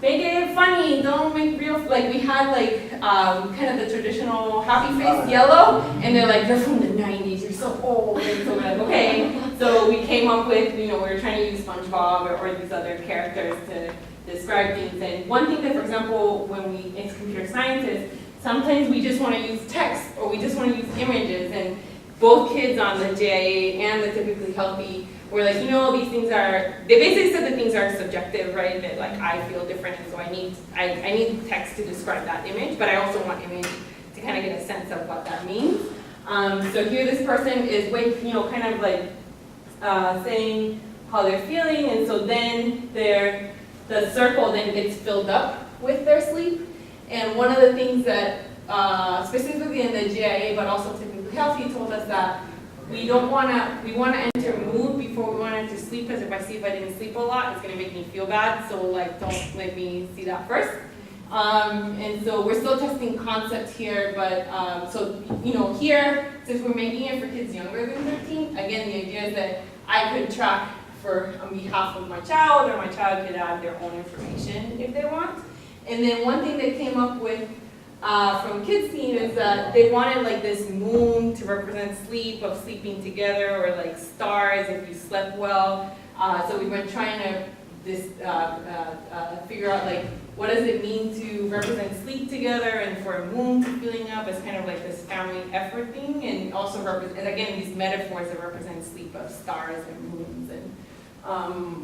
make it funny, don't make real, like we had like kind of the traditional happy face yellow, and they're like, you're from the 90s, you're so old, and so we're like, okay. So we came up with, we were trying to use SpongeBob or these other characters to describe things. And one thing that, for example, when we, as computer scientists, sometimes we just want to use text, or we just want to use images, and both kids on the JIA and the typically healthy were like, these things are, they basically said that things are subjective, right? That like I feel different, and so I need text to describe that image, but I also want image to kind of get a sense of what that means. So here this person is kind of like saying how they're feeling, and so then the circle then gets filled up with their sleep. And one of the things that specifically in the GIA, but also typically healthy, told us that we want to enter mood before we want to enter sleep, because if I see if I didn't sleep a lot, it's going to make me feel bad, so like don't let me see that first. And so we're still testing concepts here, but so here, since we're making it for kids younger than 13, again, the idea is that I could track on behalf of my child, or my child could add their own information if they want. And then one thing they came up with from kids' team is that they wanted like this moon to represent sleep, of sleeping together, or like stars if you slept well. So we've been trying to figure out like what does it mean to represent sleep together, and for a moon to filling up as kind of like this family effort thing, and also represent, again, these metaphors that represent sleep of stars and moons and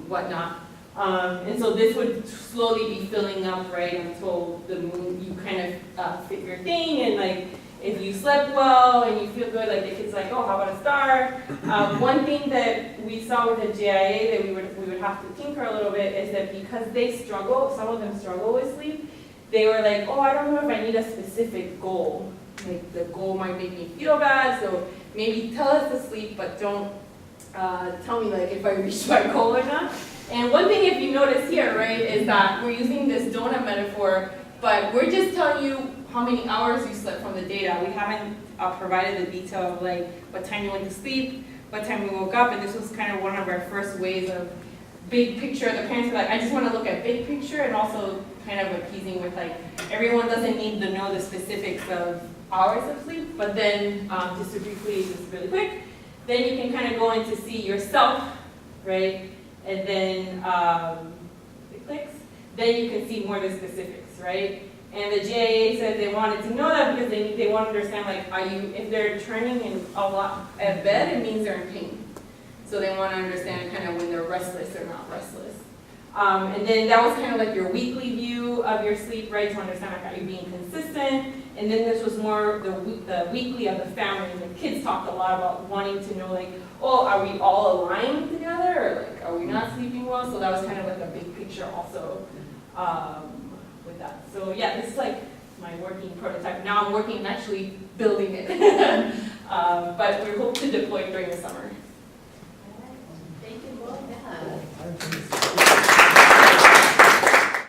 whatnot. And so this would slowly be filling up, right, until the moon, you kind of fit your thing, and like if you slept well and you feel good, like the kid's like, oh, how about a star? One thing that we saw with the GIA that we would have to tinker a little bit is that because they struggle, some of them struggle with sleep, they were like, oh, I don't know if I need a specific goal. Like the goal might make me feel bad, so maybe tell us to sleep, but don't tell me like if I reached my goal or not. And one thing, if you notice here, right, is that we're using this donut metaphor, but we're just telling you how many hours you slept from the data. We haven't provided the detail of like what time you went to sleep, what time you woke up, and this was kind of one of our first ways of big picture. The parents were like, I just want to look at big picture, and also kind of appeasing with like, everyone doesn't need to know the specifics of hours of sleep, but then just to briefly, just really quick, then you can kind of go in to see yourself, right? And then it clicks, then you can see more of the specifics, right? And the GIA said they wanted to know that because they want to understand, like, if they're turning in a lot at bed, it means they're in pain. So they want to understand kind of when they're restless or not restless. And then that was kind of like your weekly view of your sleep, right, to understand like, are you being consistent? And then this was more the weekly of the family. And the kids talked a lot about wanting to know, like, oh, are we all aligned together? Or like, are we not sleeping well? So that was kind of like a big picture also with that. So yeah, this is like my working prototype. Now I'm working on actually building it. But we hope to deploy during the summer.